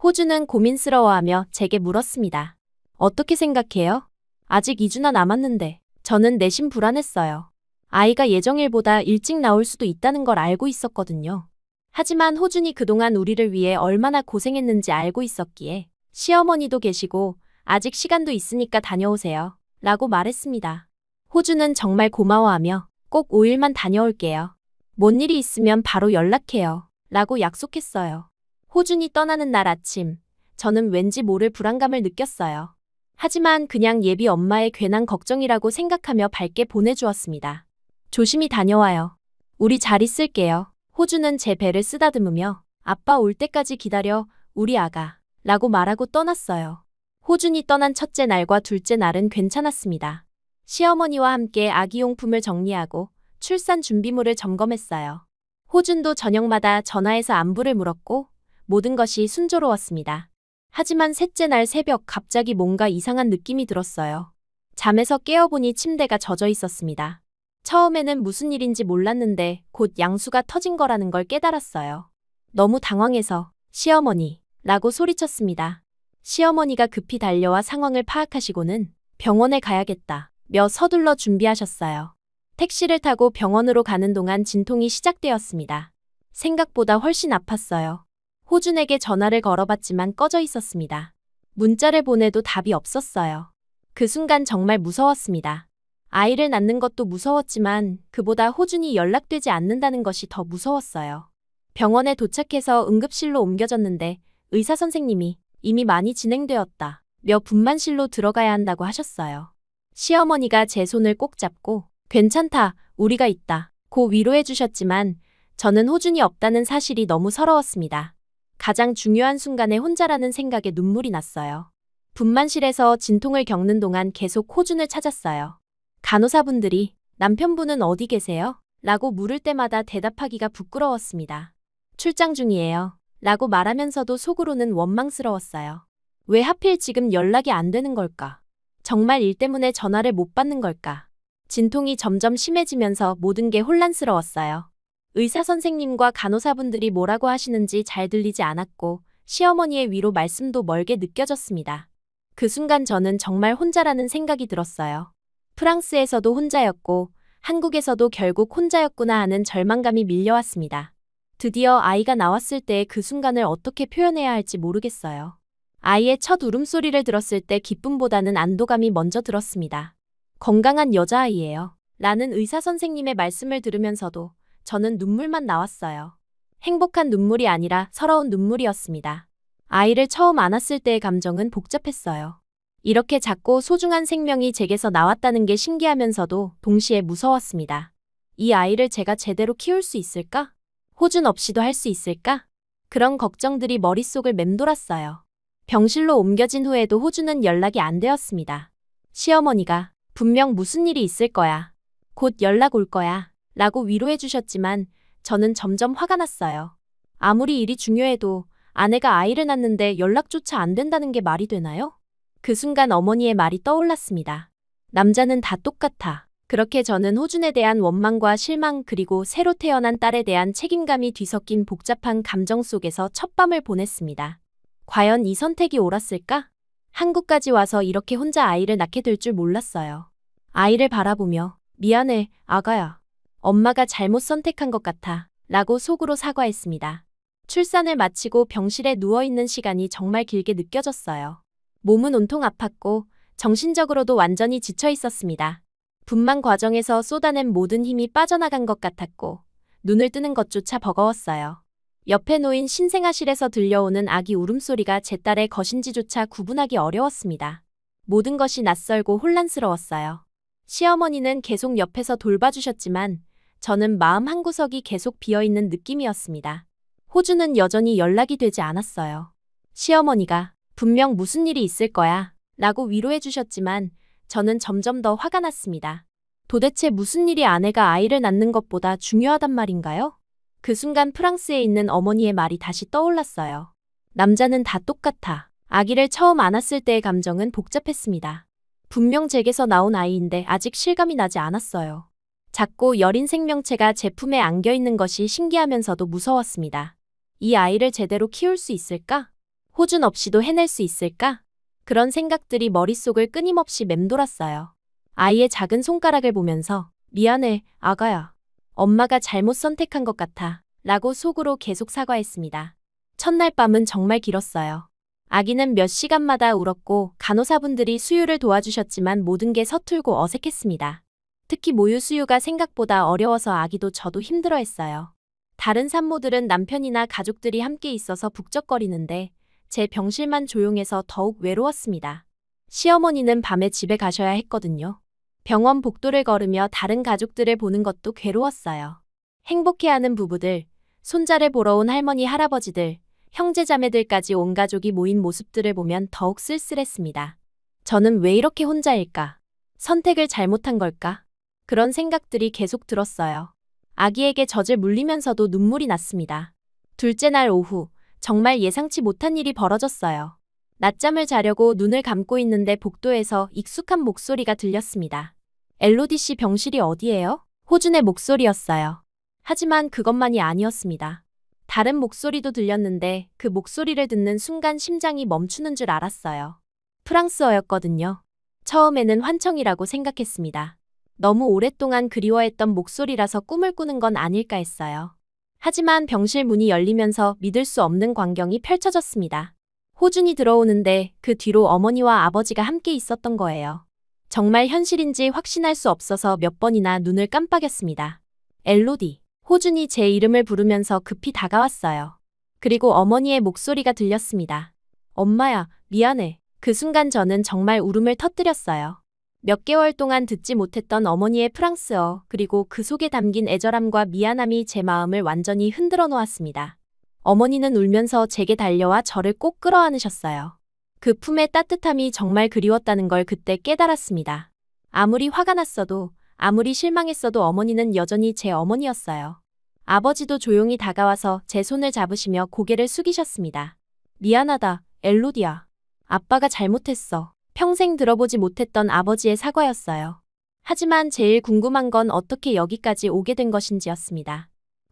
C: 호준은 고민스러워하며 제게 물었습니다. 어떻게 생각해요? 아직 2주나 남았는데. 저는 내심 불안했어요. 아이가 예정일보다 일찍 나올 수도 있다는 걸 알고 있었거든요. 하지만 호준이 그동안 우리를 위해 얼마나 고생했는지 알고 있었기에 시어머니도 계시고 아직 시간도 있으니까 다녀오세요. 라고 말했습니다. 호준은 정말 고마워하며 꼭 5일만 다녀올게요. 뭔 일이 있으면 바로 연락해요. 라고 약속했어요. 호준이 떠나는 날 아침, 저는 왠지 모를 불안감을 느꼈어요. 하지만 그냥 예비 엄마의 괜한 걱정이라고 생각하며 밝게 보내주었습니다. 조심히 다녀와요. 우리 잘 있을게요. 호준은 제 배를 쓰다듬으며 아빠 올 때까지 기다려 우리 아가 라고 말하고 떠났어요. 호준이 떠난 첫째 날과 둘째 날은 괜찮았습니다. 시어머니와 함께 아기용품을 정리하고 출산 준비물을 점검했어요. 호준도 저녁마다 전화해서 안부를 물었고 모든 것이 순조로웠습니다. 하지만 셋째 날 새벽 갑자기 뭔가 이상한 느낌이 들었어요. 잠에서 깨어보니 침대가 젖어 있었습니다. 처음에는 무슨 일인지 몰랐는데 곧 양수가 터진 거라는 걸 깨달았어요. 너무 당황해서 시어머니 라고 소리쳤습니다. 시어머니가 급히 달려와 상황을 파악하시고는 병원에 가야겠다 며 서둘러 준비하셨어요. 택시를 타고 병원으로 가는 동안 진통이 시작되었습니다. 생각보다 훨씬 아팠어요. 호준에게 전화를 걸어봤지만 꺼져 있었습니다. 문자를 보내도 답이 없었어요. 그 순간 정말 무서웠습니다. 아이를 낳는 것도 무서웠지만 그보다 호준이 연락되지 않는다는 것이 더 무서웠어요. 병원에 도착해서 응급실로 옮겨졌는데 의사 선생님이 이미 많이 진행되었다 며 분만실로 들어가야 한다고 하셨어요. 시어머니가 제 손을 꼭 잡고 괜찮다, 우리가 있다 고 위로해 주셨지만 저는 호준이 없다는 사실이 너무 서러웠습니다. 가장 중요한 순간에 혼자라는 생각에 눈물이 났어요. 분만실에서 진통을 겪는 동안 계속 호준을 찾았어요. 간호사분들이 남편분은 어디 계세요? 라고 물을 때마다 대답하기가 부끄러웠습니다. 출장 중이에요. 라고 말하면서도 속으로는 원망스러웠어요. 왜 하필 지금 연락이 안 되는 걸까? 정말 일 때문에 전화를 못 받는 걸까? 진통이 점점 심해지면서 모든 게 혼란스러웠어요. 의사 선생님과 간호사분들이 뭐라고 하시는지 잘 들리지 않았고 시어머니의 위로 말씀도 멀게 느껴졌습니다. 그 순간 저는 정말 혼자라는 생각이 들었어요. 프랑스에서도 혼자였고 한국에서도 결국 혼자였구나 하는 절망감이 밀려왔습니다. 드디어 아이가 나왔을 때 그 순간을 어떻게 표현해야 할지 모르겠어요. 아이의 첫 울음소리를 들었을 때 기쁨보다는 안도감이 먼저 들었습니다. 건강한 여자아이예요. 라는 의사 선생님의 말씀을 들으면서도 저는 눈물만 나왔어요. 행복한 눈물이 아니라 서러운 눈물이었습니다. 아이를 처음 안았을 때의 감정은 복잡했어요. 이렇게 작고 소중한 생명이 제게서 나왔다는 게 신기하면서도 동시에 무서웠습니다. 이 아이를 제가 제대로 키울 수 있을까? 호준 없이도 할 수 있을까? 그런 걱정들이 머릿속을 맴돌았어요. 병실로 옮겨진 후에도 호준은 연락이 안 되었습니다. 시어머니가 분명 무슨 일이 있을 거야. 곧 연락 올 거야. 라고 위로해 주셨지만 저는 점점 화가 났어요. 아무리 일이 중요해도 아내가 아이를 낳는데 연락조차 안 된다는 게 말이 되나요? 그 순간 어머니의 말이 떠올랐습니다. 남자는 다 똑같아. 그렇게 저는 호준에 대한 원망과 실망 그리고 새로 태어난 딸에 대한 책임감이 뒤섞인 복잡한 감정 속에서 첫 밤을 보냈습니다. 과연 이 선택이 옳았을까? 한국까지 와서 이렇게 혼자 아이를 낳게 될 줄 몰랐어요. 아이를 바라보며 미안해, 아가야. 엄마가 잘못 선택한 것 같아. 라고 속으로 사과했습니다. 출산을 마치고 병실에 누워있는 시간이 정말 길게 느껴졌어요. 몸은 온통 아팠고 정신적으로도 완전히 지쳐 있었습니다. 분만 과정에서 쏟아낸 모든 힘이 빠져나간 것 같았고 눈을 뜨는 것조차 버거웠어요. 옆에 놓인 신생아실에서 들려오는 아기 울음소리가 제 딸의 것인지조차 구분하기 어려웠습니다. 모든 것이 낯설고 혼란스러웠어요. 시어머니는 계속 옆에서 돌봐주셨지만 저는 마음 한구석이 계속 비어있는 느낌이었습니다. 호주는 여전히 연락이 되지 않았어요. 시어머니가 분명 무슨 일이 있을 거야 라고 위로해 주셨지만 저는 점점 더 화가 났습니다. 도대체 무슨 일이 아내가 아이를 낳는 것보다 중요하단 말인가요? 그 순간 프랑스에 있는 어머니의 말이 다시 떠올랐어요. 남자는 다 똑같아. 아기를 처음 안았을 때의 감정은 복잡했습니다. 분명 제게서 나온 아이인데 아직 실감이 나지 않았어요. 작고 여린 생명체가 제 품에 안겨있는 것이 신기하면서도 무서웠습니다. 이 아이를 제대로 키울 수 있을까? 호준 없이도 해낼 수 있을까? 그런 생각들이 머릿속을 끊임없이 맴돌았어요. 아이의 작은 손가락을 보면서 미안해, 아가야. 엄마가 잘못 선택한 것 같아. 라고 속으로 계속 사과했습니다. 첫날 밤은 정말 길었어요. 아기는 몇 시간마다 울었고 간호사분들이 수유를 도와주셨지만 모든 게 서툴고 어색했습니다. 특히 모유 수유가 생각보다 어려워서 아기도 저도 힘들어했어요. 다른 산모들은 남편이나 가족들이 함께 있어서 북적거리는데 제 병실만 조용해서 더욱 외로웠습니다. 시어머니는 밤에 집에 가셔야 했거든요. 병원 복도를 걸으며 다른 가족들을 보는 것도 괴로웠어요. 행복해하는 부부들, 손자를 보러 온 할머니 할아버지들, 형제자매들까지 온 가족이 모인 모습들을 보면 더욱 쓸쓸했습니다. 저는 왜 이렇게 혼자일까? 선택을 잘못한 걸까? 그런 생각들이 계속 들었어요. 아기에게 젖을 물리면서도 눈물이 났습니다. 둘째 날 오후, 정말 예상치 못한 일이 벌어졌어요. 낮잠을 자려고 눈을 감고 있는데 복도에서 익숙한 목소리가 들렸습니다. 엘로디 씨 병실이 어디예요? 호준의 목소리였어요. 하지만 그것만이 아니었습니다. 다른 목소리도 들렸는데 그 목소리를 듣는 순간 심장이 멈추는 줄 알았어요. 프랑스어였거든요. 처음에는 환청이라고 생각했습니다. 너무 오랫동안 그리워했던 목소리라서 꿈을 꾸는 건 아닐까 했어요. 하지만 병실 문이 열리면서 믿을 수 없는 광경이 펼쳐졌습니다. 호준이 들어오는데 그 뒤로 어머니와 아버지가 함께 있었던 거예요. 정말 현실인지 확신할 수 없어서 몇 번이나 눈을 깜빡였습니다. 엘로디. 호준이 제 이름을 부르면서 급히 다가왔어요. 그리고 어머니의 목소리가 들렸습니다. 엄마야, 미안해. 그 순간 저는 정말 울음을 터뜨렸어요. 몇 개월 동안 듣지 못했던 어머니의 프랑스어, 그리고 그 속에 담긴 애절함과 미안함이 제 마음을 완전히 흔들어 놓았습니다. 어머니는 울면서 제게 달려와 저를 꼭 끌어안으셨어요. 그 품의 따뜻함이 정말 그리웠다는 걸 그때 깨달았습니다. 아무리 화가 났어도, 아무리 실망했어도 어머니는 여전히 제 어머니였어요. 아버지도 조용히 다가와서 제 손을 잡으시며 고개를 숙이셨습니다. 미안하다, 엘로디야. 아빠가 잘못했어. 평생 들어보지 못했던 아버지의 사과였어요. 하지만 제일 궁금한 건 어떻게 여기까지 오게 된 것인지였습니다.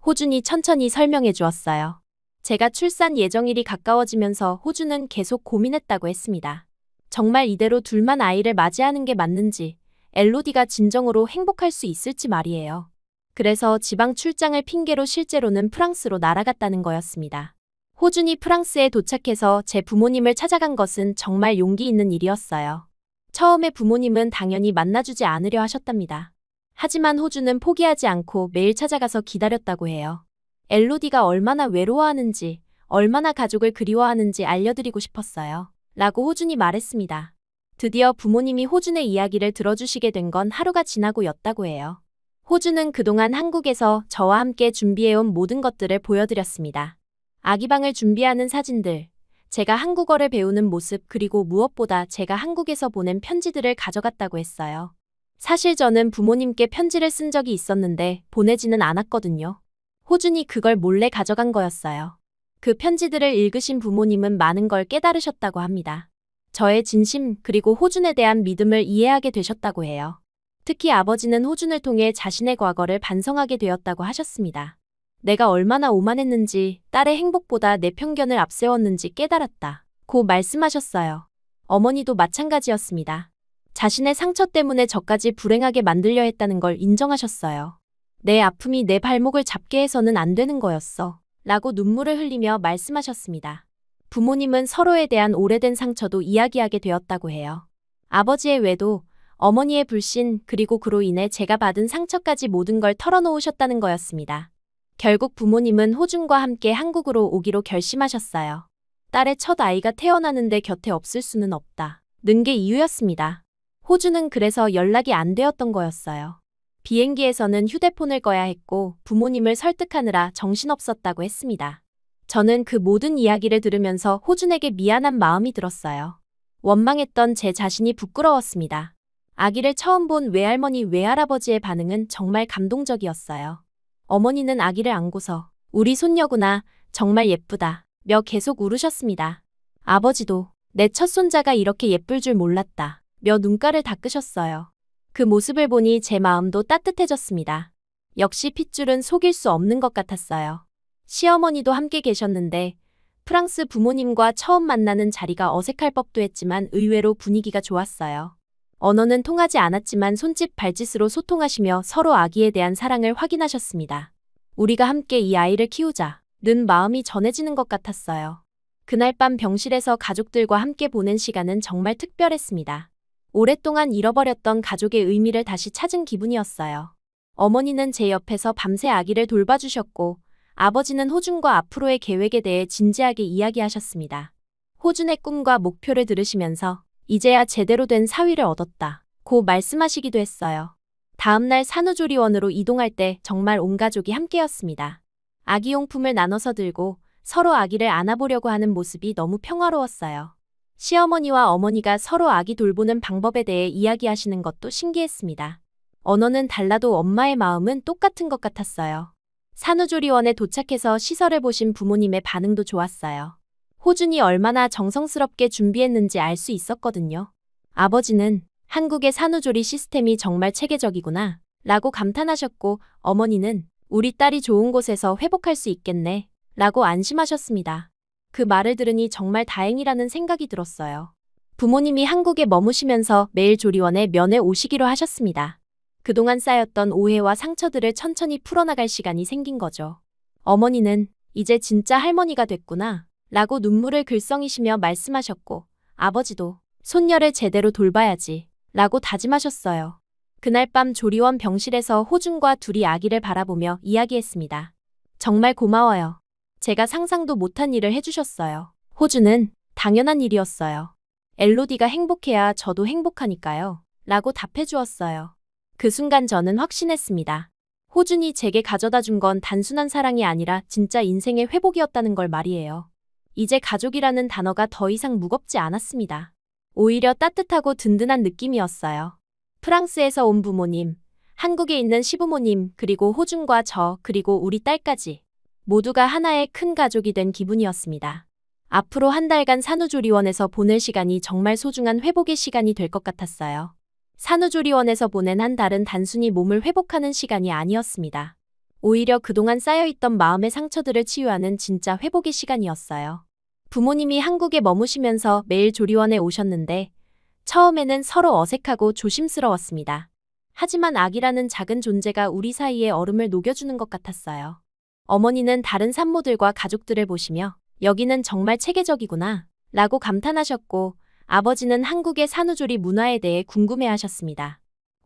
C: 호준이 천천히 설명해 주었어요. 제가 출산 예정일이 가까워지면서 호준은 계속 고민했다고 했습니다. 정말 이대로 둘만 아이를 맞이하는 게 맞는지, 엘로디가 진정으로 행복할 수 있을지 말이에요. 그래서 지방 출장을 핑계로 실제로는 프랑스로 날아갔다는 거였습니다. 호준이 프랑스에 도착해서 제 부모님을 찾아간 것은 정말 용기 있는 일이었어요. 처음에 부모님은 당연히 만나주지 않으려 하셨답니다. 하지만 호준은 포기하지 않고 매일 찾아가서 기다렸다고 해요. 엘로디가 얼마나 외로워하는지, 얼마나 가족을 그리워하는지 알려드리고 싶었어요. 라고 호준이 말했습니다. 드디어 부모님이 호준의 이야기를 들어주시게 된 건 하루가 지나고였다고 해요. 호준은 그동안 한국에서 저와 함께 준비해온 모든 것들을 보여드렸습니다. 아기방을 준비하는 사진들, 제가 한국어를 배우는 모습, 그리고 무엇보다 제가 한국에서 보낸 편지들을 가져갔다고 했어요. 사실 저는 부모님께 편지를 쓴 적이 있었는데 보내지는 않았거든요. 호준이 그걸 몰래 가져간 거였어요. 그 편지들을 읽으신 부모님은 많은 걸 깨달으셨다고 합니다. 저의 진심, 그리고 호준에 대한 믿음을 이해하게 되셨다고 해요. 특히 아버지는 호준을 통해 자신의 과거를 반성하게 되었다고 하셨습니다. 내가 얼마나 오만했는지, 딸의 행복보다 내 편견을 앞세웠는지 깨달았다. 고 말씀하셨어요. 어머니도 마찬가지였습니다. 자신의 상처 때문에 저까지 불행하게 만들려 했다는 걸 인정하셨어요. 내 아픔이 내 발목을 잡게 해서는 안 되는 거였어. 라고 눈물을 흘리며 말씀하셨습니다. 부모님은 서로에 대한 오래된 상처도 이야기하게 되었다고 해요. 아버지의 외도, 어머니의 불신, 그리고 그로 인해 제가 받은 상처까지 모든 걸 털어놓으셨다는 거였습니다. 결국 부모님은 호준과 함께 한국으로 오기로 결심하셨어요. 딸의 첫 아이가 태어나는데 곁에 없을 수는 없다. 는 게 이유였습니다. 호준은 그래서 연락이 안 되었던 거였어요. 비행기에서는 휴대폰을 꺼야 했고 부모님을 설득하느라 정신없었다고 했습니다. 저는 그 모든 이야기를 들으면서 호준에게 미안한 마음이 들었어요. 원망했던 제 자신이 부끄러웠습니다. 아기를 처음 본 외할머니 외할아버지의 반응은 정말 감동적이었어요. 어머니는 아기를 안고서 우리 손녀구나, 정말 예쁘다 며 계속 울으셨습니다. 아버지도 내 첫손자가 이렇게 예쁠 줄 몰랐다 며 눈가를 닦으셨어요. 그 모습을 보니 제 마음도 따뜻해졌습니다. 역시 핏줄은 속일 수 없는 것 같았어요. 시어머니도 함께 계셨는데 프랑스 부모님과 처음 만나는 자리가 어색할 법도 했지만 의외로 분위기가 좋았어요. 언어는 통하지 않았지만 손짓 발짓으로 소통하시며 서로 아기에 대한 사랑을 확인하셨습니다. 우리가 함께 이 아이를 키우자는 마음이 전해지는 것 같았어요. 그날 밤 병실에서 가족들과 함께 보낸 시간은 정말 특별했습니다. 오랫동안 잃어버렸던 가족의 의미를 다시 찾은 기분이었어요. 어머니는 제 옆에서 밤새 아기를 돌봐주셨고 아버지는 호준과 앞으로의 계획에 대해 진지하게 이야기하셨습니다. 호준의 꿈과 목표를 들으시면서 이제야 제대로 된 사위를 얻었다 고 말씀하시기도 했어요. 다음날 산후조리원으로 이동할 때 정말 온 가족이 함께였습니다. 아기용품을 나눠서 들고 서로 아기를 안아보려고 하는 모습이 너무 평화로웠어요. 시어머니와 어머니가 서로 아기 돌보는 방법에 대해 이야기하시는 것도 신기했습니다. 언어는 달라도 엄마의 마음은 똑같은 것 같았어요. 산후조리원에 도착해서 시설을 보신 부모님의 반응도 좋았어요. 호준이 얼마나 정성스럽게 준비했는지 알 수 있었거든요. 아버지는 한국의 산후조리 시스템이 정말 체계적이구나 라고 감탄하셨고, 어머니는 우리 딸이 좋은 곳에서 회복할 수 있겠네 라고 안심하셨습니다. 그 말을 들으니 정말 다행이라는 생각이 들었어요. 부모님이 한국에 머무시면서 매일 조리원에 면회 오시기로 하셨습니다. 그동안 쌓였던 오해와 상처들을 천천히 풀어나갈 시간이 생긴 거죠. 어머니는 이제 진짜 할머니가 됐구나 라고 눈물을 글썽이시며 말씀하셨고, 아버지도 손녀를 제대로 돌봐야지 라고 다짐하셨어요. 그날 밤 조리원 병실에서 호준과 둘이 아기를 바라보며 이야기했습니다. 정말 고마워요. 제가 상상도 못한 일을 해주셨어요. 호준은 당연한 일이었어요. 엘로디가 행복해야 저도 행복하니까요 라고 답해주었어요. 그 순간 저는 확신했습니다. 호준이 제게 가져다 준 건 단순한 사랑이 아니라 진짜 인생의 회복이었다는 걸 말이에요. 이제 가족이라는 단어가 더 이상 무겁지 않았습니다. 오히려 따뜻하고 든든한 느낌이었어요. 프랑스에서 온 부모님, 한국에 있는 시부모님, 그리고 호준과 저, 그리고 우리 딸까지 모두가 하나의 큰 가족이 된 기분이었습니다. 앞으로 한 달간 산후조리원에서 보낼 시간이 정말 소중한 회복의 시간이 될 것 같았어요. 산후조리원에서 보낸 한 달은 단순히 몸을 회복하는 시간이 아니었습니다. 오히려 그동안 쌓여있던 마음의 상처들을 치유하는 진짜 회복의 시간이었어요. 부모님이 한국에 머무시면서 매일 조리원에 오셨는데 처음에는 서로 어색하고 조심스러웠습니다. 하지만 아기라는 작은 존재가 우리 사이에 얼음을 녹여주는 것 같았어요. 어머니는 다른 산모들과 가족들을 보시며 여기는 정말 체계적이구나 라고 감탄하셨고, 아버지는 한국의 산후조리 문화에 대해 궁금해하셨습니다.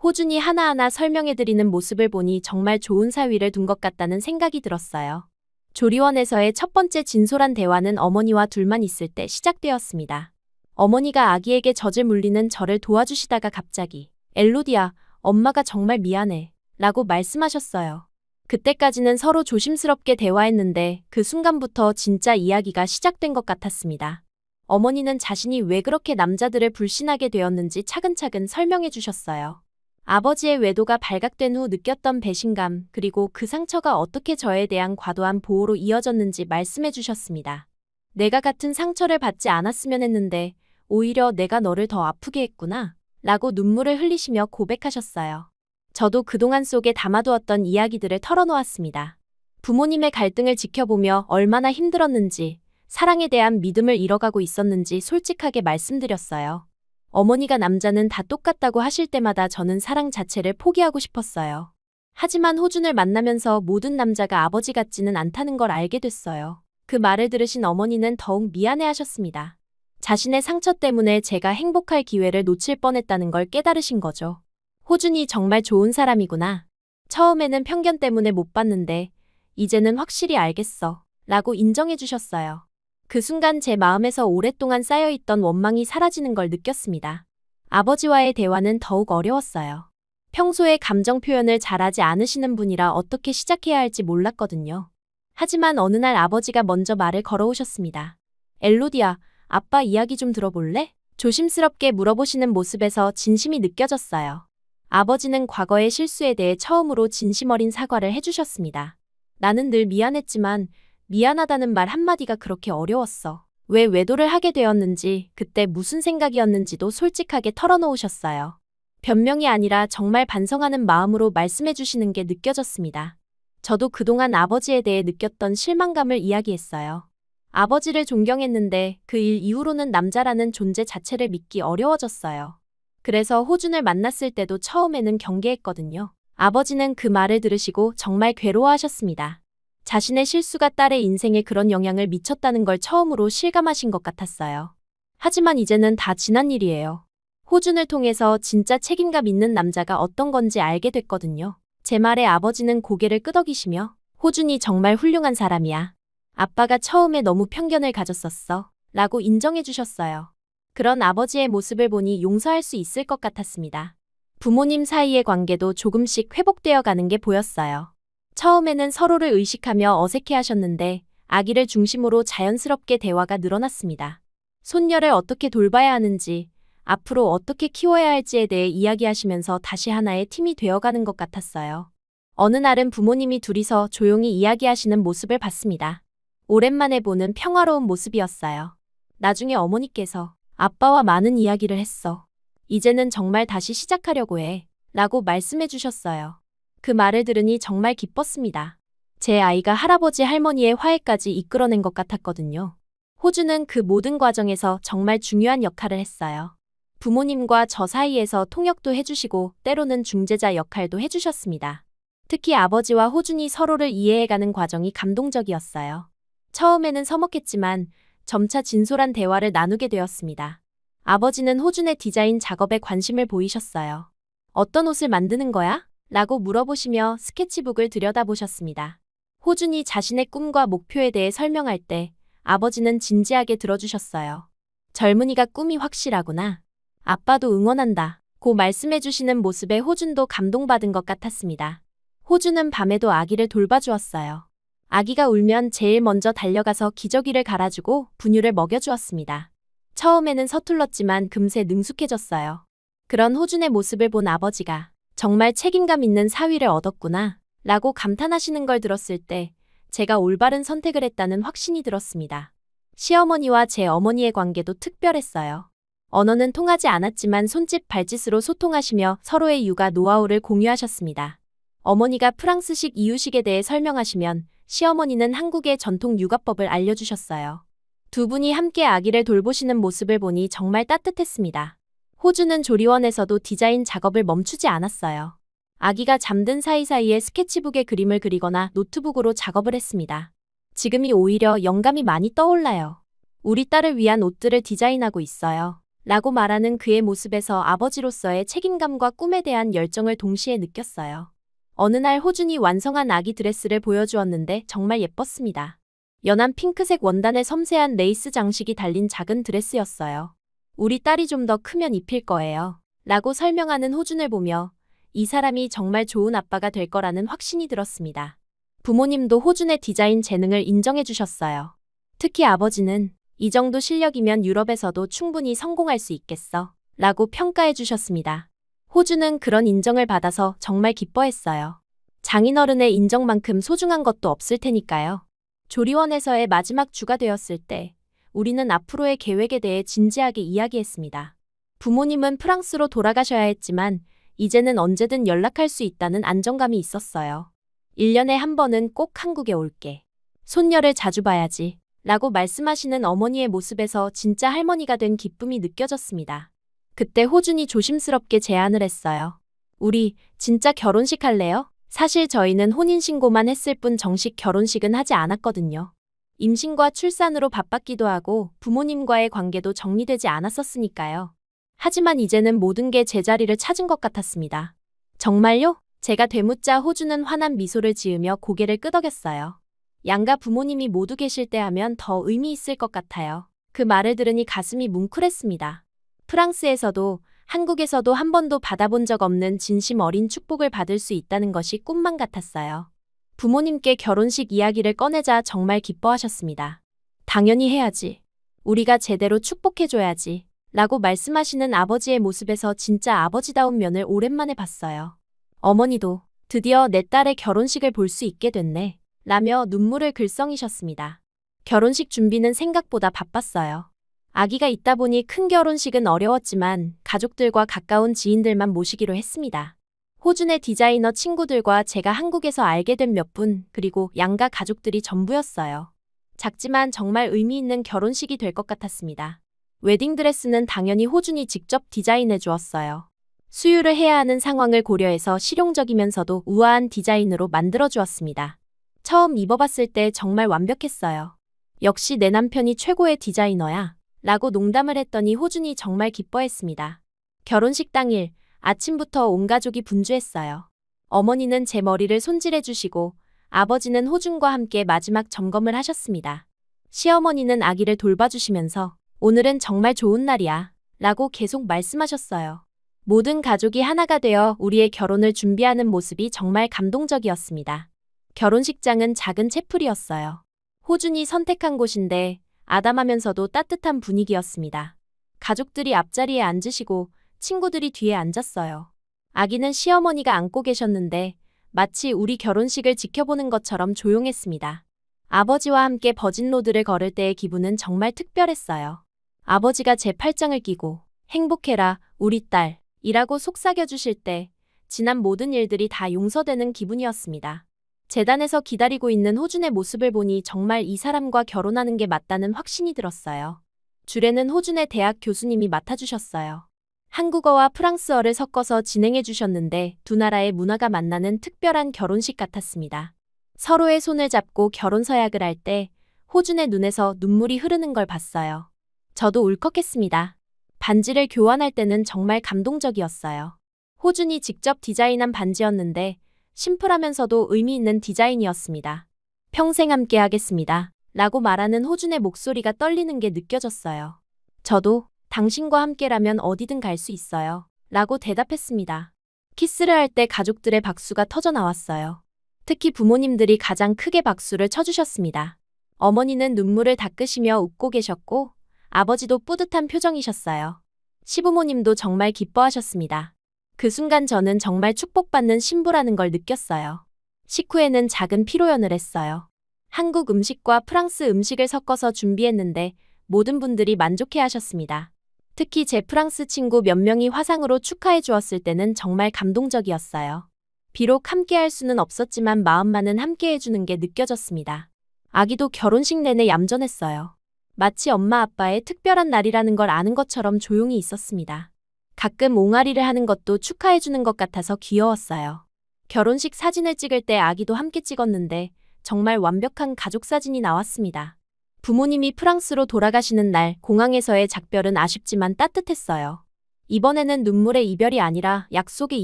C: 호준이 하나하나 설명해드리는 모습을 보니 정말 좋은 사위를 둔 것 같다는 생각이 들었어요. 조리원에서의 첫 번째 진솔한 대화는 어머니와 둘만 있을 때 시작되었습니다. 어머니가 아기에게 젖을 물리는 저를 도와주시다가 갑자기 엘로디야, 엄마가 정말 미안해 라고 말씀하셨어요. 그때까지는 서로 조심스럽게 대화했는데 그 순간부터 진짜 이야기가 시작된 것 같았습니다. 어머니는 자신이 왜 그렇게 남자들을 불신하게 되었는지 차근차근 설명해 주셨어요. 아버지의 외도가 발각된 후 느꼈던 배신감, 그리고 그 상처가 어떻게 저에 대한 과도한 보호로 이어졌는지 말씀해 주셨습니다. 내가 같은 상처를 받지 않았으면 했는데 오히려 내가 너를 더 아프게 했구나 라고 눈물을 흘리시며 고백하셨어요. 저도 그동안 속에 담아두었던 이야기들을 털어놓았습니다. 부모님의 갈등을 지켜보며 얼마나 힘들었는지, 사랑에 대한 믿음을 잃어가고 있었는지 솔직하게 말씀드렸어요. 어머니가 남자는 다 똑같다고 하실 때마다 저는 사랑 자체를 포기하고 싶었어요. 하지만 호준을 만나면서 모든 남자가 아버지 같지는 않다는 걸 알게 됐어요. 그 말을 들으신 어머니는 더욱 미안해하셨습니다. 자신의 상처 때문에 제가 행복할 기회를 놓칠 뻔했다는 걸 깨달으신 거죠. 호준이 정말 좋은 사람이구나. 처음에는 편견 때문에 못 봤는데 이제는 확실히 알겠어 라고 인정해 주셨어요. 그 순간 제 마음에서 오랫동안 쌓여있던 원망이 사라지는 걸 느꼈습니다. 아버지와의 대화는 더욱 어려웠어요. 평소에 감정 표현을 잘하지 않으시는 분이라 어떻게 시작해야 할지 몰랐거든요. 하지만 어느 날 아버지가 먼저 말을 걸어오셨습니다. 엘로디야, 아빠 이야기 좀 들어볼래? 조심스럽게 물어보시는 모습에서 진심이 느껴졌어요. 아버지는 과거의 실수에 대해 처음으로 진심 어린 사과를 해주셨습니다. 나는 늘 미안했지만 미안하다는 말 한마디가 그렇게 어려웠어. 왜 외도를 하게 되었는지, 그때 무슨 생각이었는지도 솔직하게 털어놓으셨어요. 변명이 아니라 정말 반성하는 마음으로 말씀해 주시는 게 느껴졌습니다. 저도 그동안 아버지에 대해 느꼈던 실망감을 이야기했어요. 아버지를 존경했는데 그 일 이후로는 남자라는 존재 자체를 믿기 어려워졌어요. 그래서 호준을 만났을 때도 처음에는 경계했거든요. 아버지는 그 말을 들으시고 정말 괴로워하셨습니다. 자신의 실수가 딸의 인생에 그런 영향을 미쳤다는 걸 처음으로 실감하신 것 같았어요. 하지만 이제는 다 지난 일이에요. 호준을 통해서 진짜 책임감 있는 남자가 어떤 건지 알게 됐거든요. 제 말에 아버지는 고개를 끄덕이시며 호준이 정말 훌륭한 사람이야. 아빠가 처음에 너무 편견을 가졌었어 라고 인정해 주셨어요. 그런 아버지의 모습을 보니 용서할 수 있을 것 같았습니다. 부모님 사이의 관계도 조금씩 회복되어 가는 게 보였어요. 처음에는 서로를 의식하며 어색해 하셨는데 아기를 중심으로 자연스럽게 대화가 늘어났습니다. 손녀를 어떻게 돌봐야 하는지, 앞으로 어떻게 키워야 할지에 대해 이야기하시면서 다시 하나의 팀이 되어가는 것 같았어요. 어느 날은 부모님이 둘이서 조용히 이야기하시는 모습을 봤습니다. 오랜만에 보는 평화로운 모습이었어요. 나중에 어머니께서 아빠와 많은 이야기를 했어. 이제는 정말 다시 시작하려고 해. 라고 말씀해 주셨어요. 그 말을 들으니 정말 기뻤습니다. 제 아이가 할아버지 할머니의 화해까지 이끌어낸 것 같았거든요. 호주는 그 모든 과정에서 정말 중요한 역할을 했어요. 부모님과 저 사이에서 통역도 해주시고 때로는 중재자 역할도 해주셨습니다. 특히 아버지와 호준이 서로를 이해해가는 과정이 감동적이었어요. 처음에는 서먹했지만 점차 진솔한 대화를 나누게 되었습니다. 아버지는 호준의 디자인 작업에 관심을 보이셨어요. 어떤 옷을 만드는 거야? 라고 물어보시며 스케치북을 들여다보셨습니다. 호준이 자신의 꿈과 목표에 대해 설명할 때 아버지는 진지하게 들어주셨어요. 젊은이가 꿈이 확실하구나. 아빠도 응원한다. 고 말씀해 주시는 모습에 호준도 감동받은 것 같았습니다. 호준은 밤에도 아기를 돌봐주었어요. 아기가 울면 제일 먼저 달려가서 기저귀를 갈아주고 분유를 먹여주었습니다. 처음에는 서툴렀지만 금세 능숙해졌어요. 그런 호준의 모습을 본 아버지가 정말 책임감 있는 사위를 얻었구나 라고 감탄하시는 걸 들었을 때 제가 올바른 선택을 했다는 확신이 들었습니다. 시어머니와 제 어머니의 관계도 특별했어요. 언어는 통하지 않았지만 손짓 발짓으로 소통하시며 서로의 육아 노하우를 공유하셨습니다. 어머니가 프랑스식 이유식에 대해 설명하시면 시어머니는 한국의 전통 육아법을 알려주셨어요. 두 분이 함께 아기를 돌보시는 모습을 보니 정말 따뜻했습니다. 호주는 조리원에서도 디자인 작업을 멈추지 않았어요. 아기가 잠든 사이사이에 스케치북에 그림을 그리거나 노트북으로 작업을 했습니다. 지금이 오히려 영감이 많이 떠올라요. 우리 딸을 위한 옷들을 디자인하고 있어요. 라고 말하는 그의 모습에서 아버지로서의 책임감과 꿈에 대한 열정을 동시에 느꼈어요. 어느 날 호준이 완성한 아기 드레스를 보여주었는데 정말 예뻤습니다. 연한 핑크색 원단에 섬세한 레이스 장식이 달린 작은 드레스였어요. 우리 딸이 좀 더 크면 입힐 거예요. 라고 설명하는 호준을 보며 이 사람이 정말 좋은 아빠가 될 거라는 확신이 들었습니다. 부모님도 호준의 디자인 재능을 인정해 주셨어요. 특히 아버지는 이 정도 실력이면 유럽에서도 충분히 성공할 수 있겠어. 라고 평가해 주셨습니다. 호준은 그런 인정을 받아서 정말 기뻐했어요. 장인어른의 인정만큼 소중한 것도 없을 테니까요. 조리원에서의 마지막 주가 되었을 때 우리는 앞으로의 계획에 대해 진지하게 이야기했습니다. 부모님은 프랑스로 돌아가셔야 했지만 이제는 언제든 연락할 수 있다는 안정감이 있었어요. 1년에 한 번은 꼭 한국에 올게. 손녀를 자주 봐야지. 라고 말씀하시는 어머니의 모습에서 진짜 할머니가 된 기쁨이 느껴졌습니다. 그때 호준이 조심스럽게 제안을 했어요. 우리 진짜 결혼식 할래요? 사실 저희는 혼인신고만 했을 뿐 정식 결혼식은 하지 않았거든요. 임신과 출산으로 바빴기도 하고 부모님과의 관계도 정리되지 않았었으니까요. 하지만 이제는 모든 게 제자리를 찾은 것 같았습니다. 정말요? 제가 되묻자 호주는 환한 미소를 지으며 고개를 끄덕였어요. 양가 부모님이 모두 계실 때 하면 더 의미 있을 것 같아요. 그 말을 들으니 가슴이 뭉클했습니다. 프랑스에서도 한국에서도 한 번도 받아본 적 없는 진심 어린 축복을 받을 수 있다는 것이 꿈만 같았어요. 부모님께 결혼식 이야기를 꺼내자 정말 기뻐하셨습니다. 당연히 해야지. 우리가 제대로 축복해줘야지. 라고 말씀하시는 아버지의 모습에서 진짜 아버지다운 면을 오랜만에 봤어요. 어머니도 드디어 내 딸의 결혼식을 볼 수 있게 됐네. 라며 눈물을 글썽이셨습니다. 결혼식 준비는 생각보다 바빴어요. 아기가 있다 보니 큰 결혼식은 어려웠지만 가족들과 가까운 지인들만 모시기로 했습니다. 호준의 디자이너 친구들과 제가 한국에서 알게 된 몇 분, 그리고 양가 가족들이 전부였어요. 작지만 정말 의미 있는 결혼식이 될 것 같았습니다. 웨딩드레스는 당연히 호준이 직접 디자인해 주었어요. 수유를 해야 하는 상황을 고려해서 실용적이면서도 우아한 디자인으로 만들어 주었습니다. 처음 입어봤을 때 정말 완벽했어요. 역시 내 남편이 최고의 디자이너야. 라고 농담을 했더니 호준이 정말 기뻐했습니다. 결혼식 당일 아침부터 온 가족이 분주했어요. 어머니는 제 머리를 손질해 주시고 아버지는 호준과 함께 마지막 점검을 하셨습니다. 시어머니는 아기를 돌봐주시면서 오늘은 정말 좋은 날이야. 라고 계속 말씀하셨어요. 모든 가족이 하나가 되어 우리의 결혼을 준비하는 모습이 정말 감동적이었습니다. 결혼식장은 작은 채플이었어요. 호준이 선택한 곳인데 아담하면서도 따뜻한 분위기였습니다. 가족들이 앞자리에 앉으시고 친구들이 뒤에 앉았어요. 아기는 시어머니가 안고 계셨는데 마치 우리 결혼식을 지켜보는 것처럼 조용했습니다. 아버지와 함께 버진로드를 걸을 때의 기분은 정말 특별했어요. 아버지가 제 팔짱을 끼고 행복해라, 우리 딸 이라고 속삭여주실 때 지난 모든 일들이 다 용서되는 기분이었습니다. 재단에서 기다리고 있는 호준의 모습을 보니 정말 이 사람과 결혼하는 게 맞다는 확신이 들었어요. 주례는 호준의 대학 교수님이 맡아주셨어요. 한국어와 프랑스어를 섞어서 진행해 주셨는데 두 나라의 문화가 만나는 특별한 결혼식 같았습니다. 서로의 손을 잡고 결혼 서약을 할 때 호준의 눈에서 눈물이 흐르는 걸 봤어요. 저도 울컥했습니다. 반지를 교환할 때는 정말 감동적이었어요. 호준이 직접 디자인한 반지였는데 심플하면서도 의미 있는 디자인이었습니다. 평생 함께 하겠습니다. 라고 말하는 호준의 목소리가 떨리는 게 느껴졌어요. 저도 당신과 함께라면 어디든 갈 수 있어요. 라고 대답했습니다. 키스를 할 때 가족들의 박수가 터져 나왔어요. 특히 부모님들이 가장 크게 박수를 쳐주셨습니다. 어머니는 눈물을 닦으시며 웃고 계셨고 아버지도 뿌듯한 표정이셨어요. 시부모님도 정말 기뻐하셨습니다. 그 순간 저는 정말 축복받는 신부라는 걸 느꼈어요. 식후에는 작은 피로연을 했어요. 한국 음식과 프랑스 음식을 섞어서 준비했는데 모든 분들이 만족해 하셨습니다. 특히 제 프랑스 친구 몇 명이 화상으로 축하해 주었을 때는 정말 감동적이었어요. 비록 함께 할 수는 없었지만 마음만은 함께 해주는 게 느껴졌습니다. 아기도 결혼식 내내 얌전했어요. 마치 엄마 아빠의 특별한 날이라는 걸 아는 것처럼 조용히 있었습니다. 가끔 옹알이를 하는 것도 축하해주는 것 같아서 귀여웠어요. 결혼식 사진을 찍을 때 아기도 함께 찍었는데 정말 완벽한 가족 사진이 나왔습니다. 부모님이 프랑스로 돌아가시는 날 공항에서의 작별은 아쉽지만 따뜻했어요. 이번에는 눈물의 이별이 아니라 약속의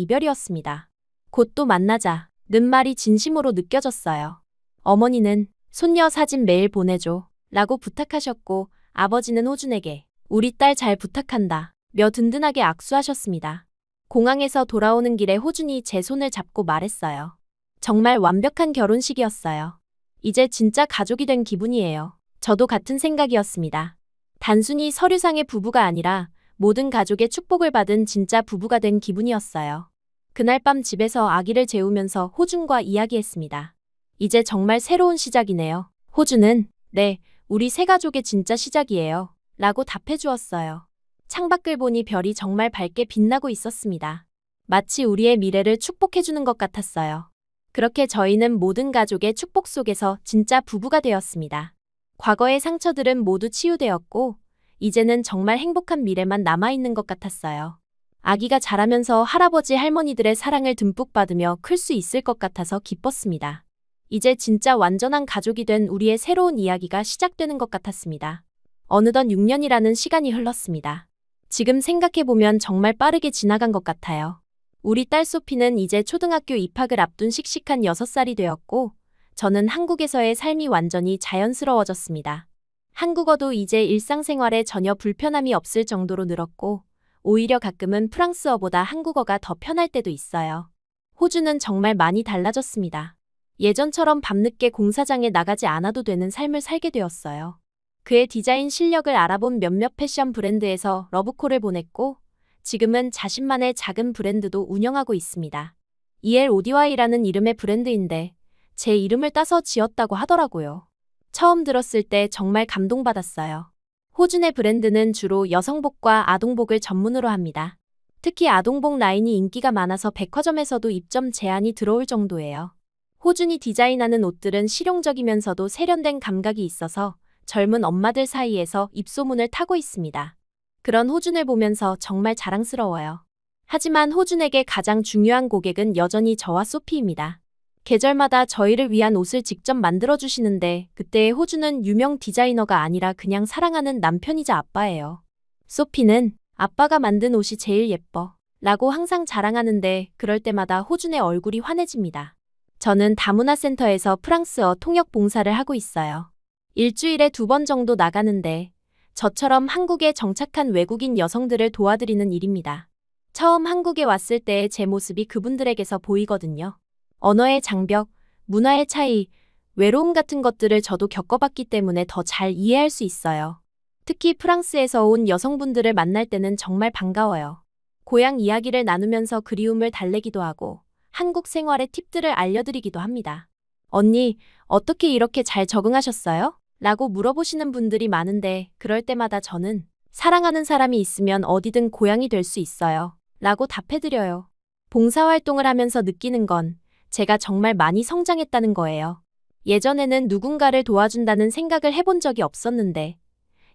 C: 이별이었습니다. 곧 또 만나자는 말이 진심으로 느껴졌어요. 어머니는 손녀 사진 매일 보내줘 라고 부탁하셨고 아버지는 호준에게 우리 딸 잘 부탁한다 며 든든하게 악수하셨습니다. 공항에서 돌아오는 길에 호준이 제 손을 잡고 말했어요. 정말 완벽한 결혼식이었어요. 이제 진짜 가족이 된 기분이에요. 저도 같은 생각이었습니다. 단순히 서류상의 부부가 아니라 모든 가족의 축복을 받은 진짜 부부가 된 기분이었어요. 그날 밤 집에서 아기를 재우면서 호준과 이야기했습니다. 이제 정말 새로운 시작이네요. 호준은 네, 우리 새 가족의 진짜 시작이에요. 라고 답해 주었어요. 창밖을 보니 별이 정말 밝게 빛나고 있었습니다. 마치 우리의 미래를 축복해주는 것 같았어요. 그렇게 저희는 모든 가족의 축복 속에서 진짜 부부가 되었습니다. 과거의 상처들은 모두 치유되었고 이제는 정말 행복한 미래만 남아있는 것 같았어요. 아기가 자라면서 할아버지 할머니들의 사랑을 듬뿍 받으며 클 수 있을 것 같아서 기뻤습니다. 이제 진짜 완전한 가족이 된 우리의 새로운 이야기가 시작되는 것 같았습니다. 어느덧 6년이라는 시간이 흘렀습니다. 지금 생각해보면 정말 빠르게 지나간 것 같아요. 우리 딸 소피는 이제 초등학교 입학을 앞둔 씩씩한 6살이 되었고 저는 한국에서의 삶이 완전히 자연스러워졌습니다. 한국어도 이제 일상생활에 전혀 불편함이 없을 정도로 늘었고 오히려 가끔은 프랑스어보다 한국어가 더 편할 때도 있어요. 호주는 정말 많이 달라졌습니다. 예전처럼 밤늦게 공사장에 나가지 않아도 되는 삶을 살게 되었어요. 그의 디자인 실력을 알아본 몇몇 패션 브랜드에서 러브콜을 보냈고 지금은 자신만의 작은 브랜드도 운영하고 있습니다. ELODY라는 이름의 브랜드인데 제 이름을 따서 지었다고 하더라고요. 처음 들었을 때 정말 감동받았어요. 호준의 브랜드는 주로 여성복과 아동복을 전문으로 합니다. 특히 아동복 라인이 인기가 많아서 백화점에서도 입점 제한이 들어올 정도예요. 호준이 디자인하는 옷들은 실용적이면서도 세련된 감각이 있어서 젊은 엄마들 사이에서 입소문을 타고 있습니다. 그런 호준을 보면서 정말 자랑스러워요. 하지만 호준에게 가장 중요한 고객은 여전히 저와 소피입니다. 계절마다 저희를 위한 옷을 직접 만들어주시는데 그때의 호준은 유명 디자이너가 아니라 그냥 사랑하는 남편이자 아빠예요. 소피는 아빠가 만든 옷이 제일 예뻐 라고 항상 자랑하는데 그럴 때마다 호준의 얼굴이 환해집니다. 저는 다문화센터에서 프랑스어 통역 봉사를 하고 있어요. 일주일에 2번 정도 나가는데 저처럼 한국에 정착한 외국인 여성들을 도와드리는 일입니다. 처음 한국에 왔을 때의 제 모습이 그분들에게서 보이거든요. 언어의 장벽, 문화의 차이, 외로움 같은 것들을 저도 겪어봤기 때문에 더 잘 이해할 수 있어요. 특히 프랑스에서 온 여성분들을 만날 때는 정말 반가워요. 고향 이야기를 나누면서 그리움을 달래기도 하고 한국 생활의 팁들을 알려드리기도 합니다. 언니, 어떻게 이렇게 잘 적응하셨어요? 라고 물어보시는 분들이 많은데 그럴 때마다 저는 사랑하는 사람이 있으면 어디든 고향이 될 수 있어요. 라고 답해드려요. 봉사활동을 하면서 느끼는 건 제가 정말 많이 성장했다는 거예요. 예전에는 누군가를 도와준다는 생각을 해본 적이 없었는데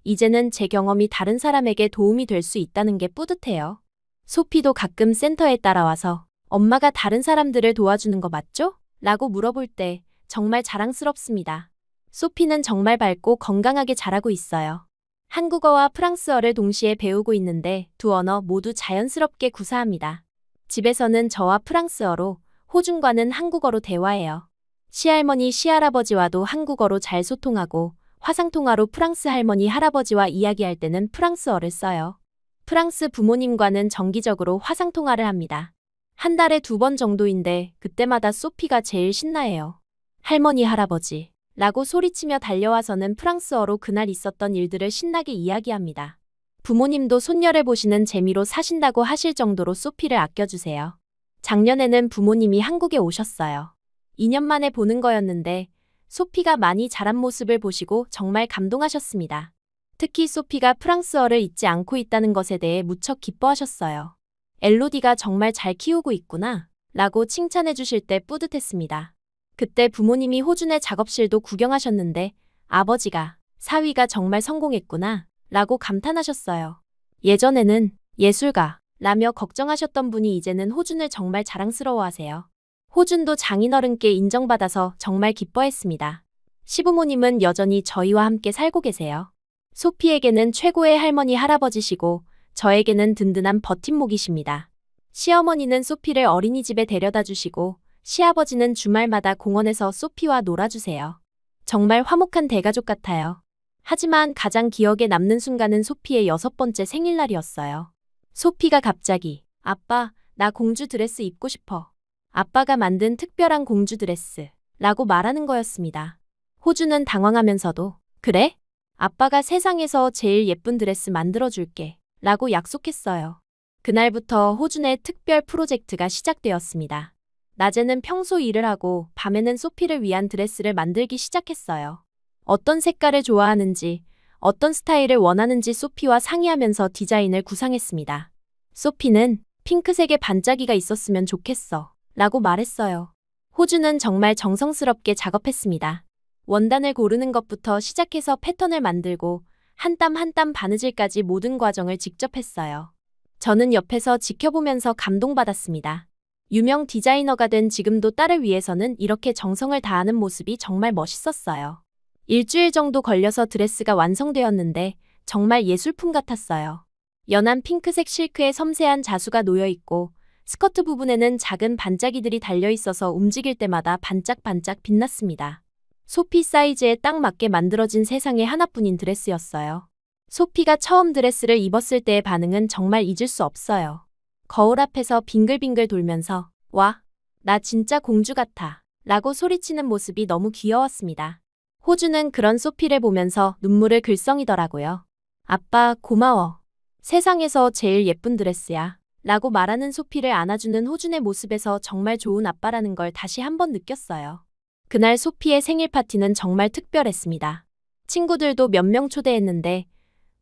C: 이제는 제 경험이 다른 사람에게 도움이 될 수 있다는 게 뿌듯해요. 소피도 가끔 센터에 따라와서 엄마가 다른 사람들을 도와주는 거 맞죠? 라고 물어볼 때 정말 자랑스럽습니다. 소피는 정말 밝고 건강하게 자라고 있어요. 한국어와 프랑스어를 동시에 배우고 있는데 두 언어 모두 자연스럽게 구사합니다. 집에서는 저와 프랑스어로, 호준과는 한국어로 대화해요. 시할머니, 시할아버지와도 한국어로 잘 소통하고 화상통화로 프랑스 할머니, 할아버지와 이야기할 때는 프랑스어를 써요. 프랑스 부모님과는 정기적으로 화상통화를 합니다. 한 달에 2번 정도인데 그때마다 소피가 제일 신나해요. 할머니, 할아버지 라고 소리치며 달려와서는 프랑스어로 그날 있었던 일들을 신나게 이야기합니다. 부모님도 손녀를 보시는 재미로 사신다고 하실 정도로 소피를 아껴주세요. 작년에는 부모님이 한국에 오셨어요. 2년 만에 보는 거였는데 소피가 많이 자란 모습을 보시고 정말 감동하셨습니다. 특히 소피가 프랑스어를 잊지 않고 있다는 것에 대해 무척 기뻐하셨어요. 엘로디가 정말 잘 키우고 있구나 라고 칭찬해 주실 때 뿌듯했습니다. 그때 부모님이 호준의 작업실도 구경하셨는데 아버지가 사위가 정말 성공했구나 라고 감탄하셨어요. 예전에는 예술가 라며 걱정하셨던 분이 이제는 호준을 정말 자랑스러워하세요. 호준도 장인어른께 인정받아서 정말 기뻐했습니다. 시부모님은 여전히 저희와 함께 살고 계세요. 소피에게는 최고의 할머니 할아버지시고 저에게는 든든한 버팀목이십니다. 시어머니는 소피를 어린이집에 데려다 주시고 시아버지는 주말마다 공원에서 소피와 놀아주세요. 정말 화목한 대가족 같아요. 하지만 가장 기억에 남는 순간은 소피의 6번째 생일날이었어요. 소피가 갑자기 아빠, 나 공주 드레스 입고 싶어. 아빠가 만든 특별한 공주 드레스 라고 말하는 거였습니다. 호주는 당황하면서도 그래? 아빠가 세상에서 제일 예쁜 드레스 만들어줄게 라고 약속했어요. 그날부터 호준의 특별 프로젝트가 시작되었습니다. 낮에는 평소 일을 하고 밤에는 소피를 위한 드레스를 만들기 시작했어요. 어떤 색깔을 좋아하는지, 어떤 스타일을 원하는지 소피와 상의하면서 디자인을 구상했습니다. 소피는 핑크색의 반짝이가 있었으면 좋겠어 라고 말했어요. 호주는 정말 정성스럽게 작업했습니다. 원단을 고르는 것부터 시작해서 패턴을 만들고 한 땀 한 땀 바느질까지 모든 과정을 직접 했어요. 저는 옆에서 지켜보면서 감동받았습니다. 유명 디자이너가 된 지금도 딸을 위해서는 이렇게 정성을 다하는 모습이 정말 멋있었어요. 일주일 정도 걸려서 드레스가 완성되었는데 정말 예술품 같았어요. 연한 핑크색 실크에 섬세한 자수가 놓여있고 스커트 부분에는 작은 반짝이들이 달려있어서 움직일 때마다 반짝반짝 빛났습니다. 소피 사이즈에 딱 맞게 만들어진 세상에 하나뿐인 드레스였어요. 소피가 처음 드레스를 입었을 때의 반응은 정말 잊을 수 없어요. 거울 앞에서 빙글빙글 돌면서 와, 나 진짜 공주 같아 라고 소리치는 모습이 너무 귀여웠습니다. 호주는 그런 소피를 보면서 눈물을 글썽이더라고요. 아빠, 고마워. 세상에서 제일 예쁜 드레스야 라고 말하는 소피를 안아주는 호준의 모습에서 정말 좋은 아빠라는 걸 다시 한번 느꼈어요. 그날 소피의 생일 파티는 정말 특별했습니다. 친구들도 몇 명 초대했는데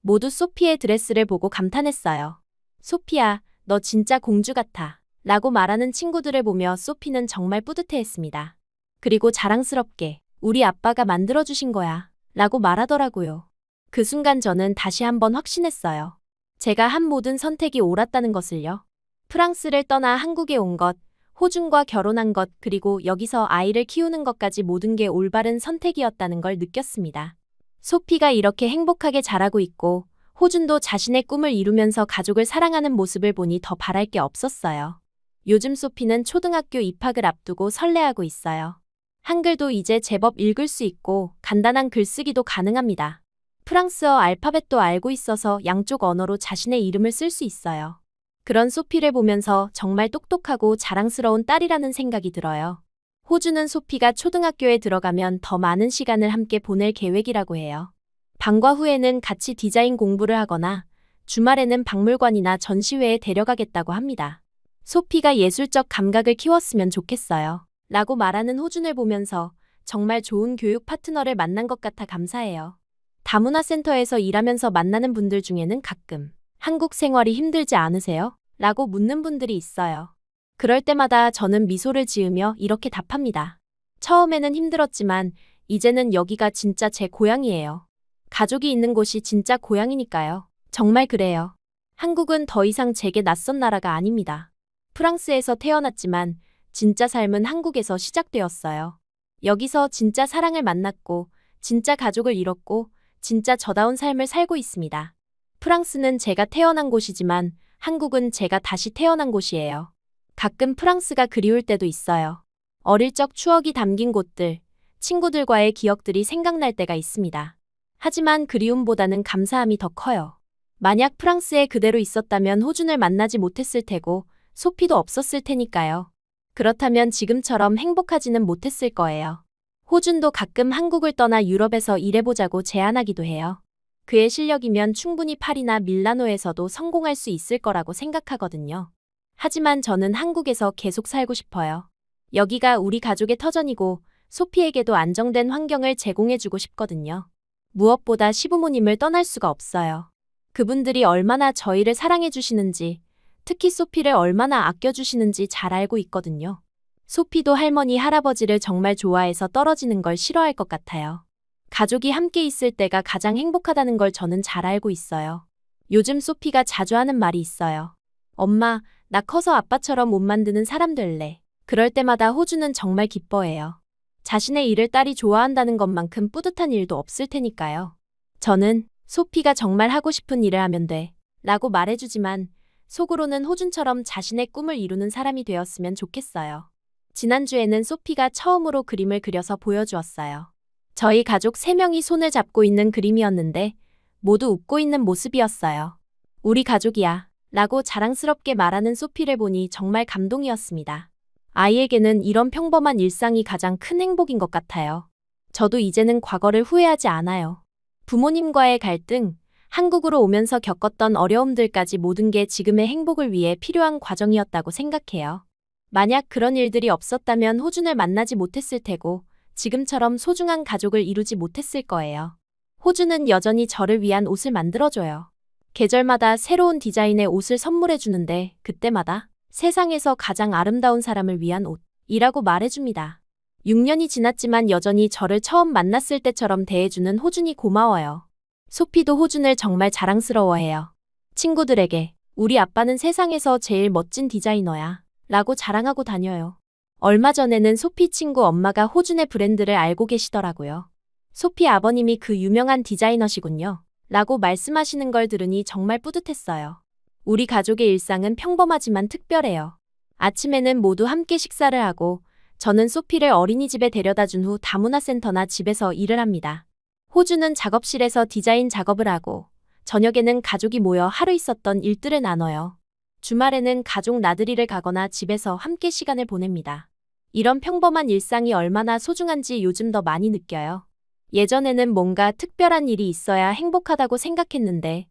C: 모두 소피의 드레스를 보고 감탄했어요. 소피야, 너 진짜 공주 같아 라고 말하는 친구들을 보며 소피는 정말 뿌듯해했습니다. 그리고 자랑스럽게 우리 아빠가 만들어주신 거야 라고 말하더라고요. 그 순간 저는 다시 한번 확신했어요. 제가 한 모든 선택이 옳았다는 것을요. 프랑스를 떠나 한국에 온 것, 호준과 결혼한 것, 그리고 여기서 아이를 키우는 것까지 모든 게 올바른 선택이었다는 걸 느꼈습니다. 소피가 이렇게 행복하게 자라고 있고 호준도 자신의 꿈을 이루면서 가족을 사랑하는 모습을 보니 더 바랄 게 없었어요. 요즘 소피는 초등학교 입학을 앞두고 설레하고 있어요. 한글도 이제 제법 읽을 수 있고 간단한 글쓰기도 가능합니다. 프랑스어 알파벳도 알고 있어서 양쪽 언어로 자신의 이름을 쓸 수 있어요. 그런 소피를 보면서 정말 똑똑하고 자랑스러운 딸이라는 생각이 들어요. 호주는 소피가 초등학교에 들어가면 더 많은 시간을 함께 보낼 계획이라고 해요. 방과 후에는 같이 디자인 공부를 하거나 주말에는 박물관이나 전시회에 데려가겠다고 합니다. 소피가 예술적 감각을 키웠으면 좋겠어요 라고 말하는 호준을 보면서 정말 좋은 교육 파트너를 만난 것 같아 감사해요. 다문화 센터에서 일하면서 만나는 분들 중에는 가끔 한국 생활이 힘들지 않으세요? 라고 묻는 분들이 있어요. 그럴 때마다 저는 미소를 지으며 이렇게 답합니다. 처음에는 힘들었지만 이제는 여기가 진짜 제 고향이에요. 가족이 있는 곳이 진짜 고향이니까요. 정말 그래요. 한국은 더 이상 제게 낯선 나라가 아닙니다. 프랑스에서 태어났지만 진짜 삶은 한국에서 시작되었어요. 여기서 진짜 사랑을 만났고 진짜 가족을 잃었고 진짜 저다운 삶을 살고 있습니다. 프랑스는 제가 태어난 곳이지만 한국은 제가 다시 태어난 곳이에요. 가끔 프랑스가 그리울 때도 있어요. 어릴 적 추억이 담긴 곳들, 친구들과의 기억들이 생각날 때가 있습니다. 하지만 그리움보다는 감사함이 더 커요. 만약 프랑스에 그대로 있었다면 호준을 만나지 못했을 테고 소피도 없었을 테니까요. 그렇다면 지금처럼 행복하지는 못했을 거예요. 호준도 가끔 한국을 떠나 유럽에서 일해보자고 제안하기도 해요. 그의 실력이면 충분히 파리나 밀라노에서도 성공할 수 있을 거라고 생각하거든요. 하지만 저는 한국에서 계속 살고 싶어요. 여기가 우리 가족의 터전이고 소피에게도 안정된 환경을 제공해주고 싶거든요. 무엇보다 시부모님을 떠날 수가 없어요. 그분들이 얼마나 저희를 사랑해주시는지, 특히 소피를 얼마나 아껴주시는지 잘 알고 있거든요. 소피도 할머니, 할아버지를 정말 좋아해서 떨어지는 걸 싫어할 것 같아요. 가족이 함께 있을 때가 가장 행복하다는 걸 저는 잘 알고 있어요. 요즘 소피가 자주 하는 말이 있어요. 엄마, 나 커서 아빠처럼 옷 만드는 사람 될래. 그럴 때마다 호주는 정말 기뻐해요. 자신의 일을 딸이 좋아한다는 것만큼 뿌듯한 일도 없을 테니까요. 저는 소피가 정말 하고 싶은 일을 하면 돼 라고 말해주지만 속으로는 호준처럼 자신의 꿈을 이루는 사람이 되었으면 좋겠어요. 지난주에는 소피가 처음으로 그림을 그려서 보여주었어요. 저희 가족 3명이 손을 잡고 있는 그림이었는데 모두 웃고 있는 모습이었어요. 우리 가족이야 라고 자랑스럽게 말하는 소피를 보니 정말 감동이었습니다. 아이에게는 이런 평범한 일상이 가장 큰 행복인 것 같아요. 저도 이제는 과거를 후회하지 않아요. 부모님과의 갈등, 한국으로 오면서 겪었던 어려움들까지 모든 게 지금의 행복을 위해 필요한 과정이었다고 생각해요. 만약 그런 일들이 없었다면 호준을 만나지 못했을 테고 지금처럼 소중한 가족을 이루지 못했을 거예요. 호준은 여전히 저를 위한 옷을 만들어줘요. 계절마다 새로운 디자인의 옷을 선물해주는데 그때마다 세상에서 가장 아름다운 사람을 위한 옷이라고 말해줍니다. 6년이 지났지만 여전히 저를 처음 만났을 때처럼 대해주는 호준이 고마워요. 소피도 호준을 정말 자랑스러워해요. 친구들에게 우리 아빠는 세상에서 제일 멋진 디자이너야 라고 자랑하고 다녀요. 얼마 전에는 소피 친구 엄마가 호준의 브랜드를 알고 계시더라고요. 소피 아버님이 그 유명한 디자이너시군요 라고 말씀하시는 걸 들으니 정말 뿌듯했어요. 우리 가족의 일상은 평범하지만 특별해요. 아침에는 모두 함께 식사를 하고 저는 소피를 어린이집에 데려다 준 후 다문화 센터나 집에서 일을 합니다. 호주는 작업실에서 디자인 작업을 하고 저녁에는 가족이 모여 하루 있었던 일들을 나눠요. 주말에는 가족 나들이를 가거나 집에서 함께 시간을 보냅니다. 이런 평범한 일상이 얼마나 소중한지 요즘 더 많이 느껴요. 예전에는 뭔가 특별한 일이 있어야 행복하다고 생각했는데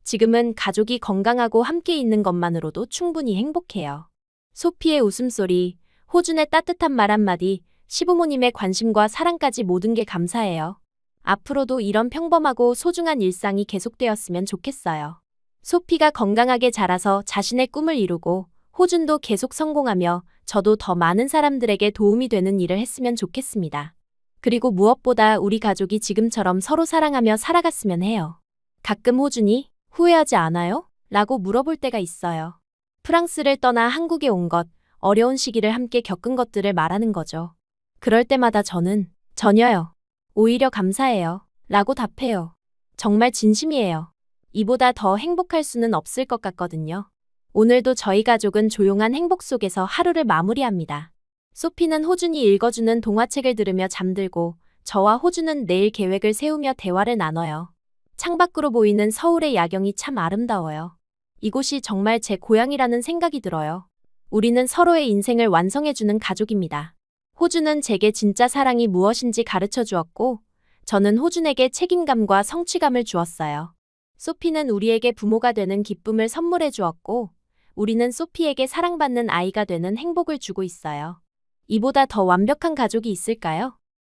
C: 지금은 가족이 건강하고 함께 있는 것만으로도 충분히 행복해요. 소피의 웃음소리, 호준의 따뜻한 말 한마디, 시부모님의 관심과 사랑까지 모든 게 감사해요. 앞으로도 이런 평범하고 소중한 일상이 계속되었으면 좋겠어요. 소피가 건강하게 자라서 자신의 꿈을 이루고 호준도 계속 성공하며 저도 더 많은 사람들에게 도움이 되는 일을 했으면 좋겠습니다. 그리고 무엇보다 우리 가족이 지금처럼 서로 사랑하며 살아갔으면 해요. 가끔 호준이 후회하지 않아요? 라고 물어볼 때가 있어요. 프랑스를 떠나 한국에 온 것, 어려운 시기를 함께 겪은 것들을 말하는 거죠. 그럴 때마다 저는 전혀요. 오히려 감사해요. 라고 답해요. 정말 진심이에요. 이보다 더 행복할 수는 없을 것 같거든요. 오늘도 저희 가족은 조용한 행복 속에서 하루를 마무리합니다. 소피는 호준이 읽어주는 동화책을 들으며 잠들고 저와 호준은 내일 계획을 세우며 대화를 나눠요. 창밖으로 보이는 서울의 야경이 참 아름다워요. 이곳이 정말 제 고향이라는 생각이 들어요. 우리는 서로의 인생을 완성해주는 가족입니다. 호준은 제게 진짜 사랑이 무엇인지 가르쳐 주었고 저는 호준에게 책임감과 성취감을 주었어요. 소피는 우리에게 부모가 되는 기쁨을 선물해 주었고 우리는 소피에게 사랑받는 아이가 되는 행복을 주고 있어요. 이보다 더 완벽한 가족이 있을까요?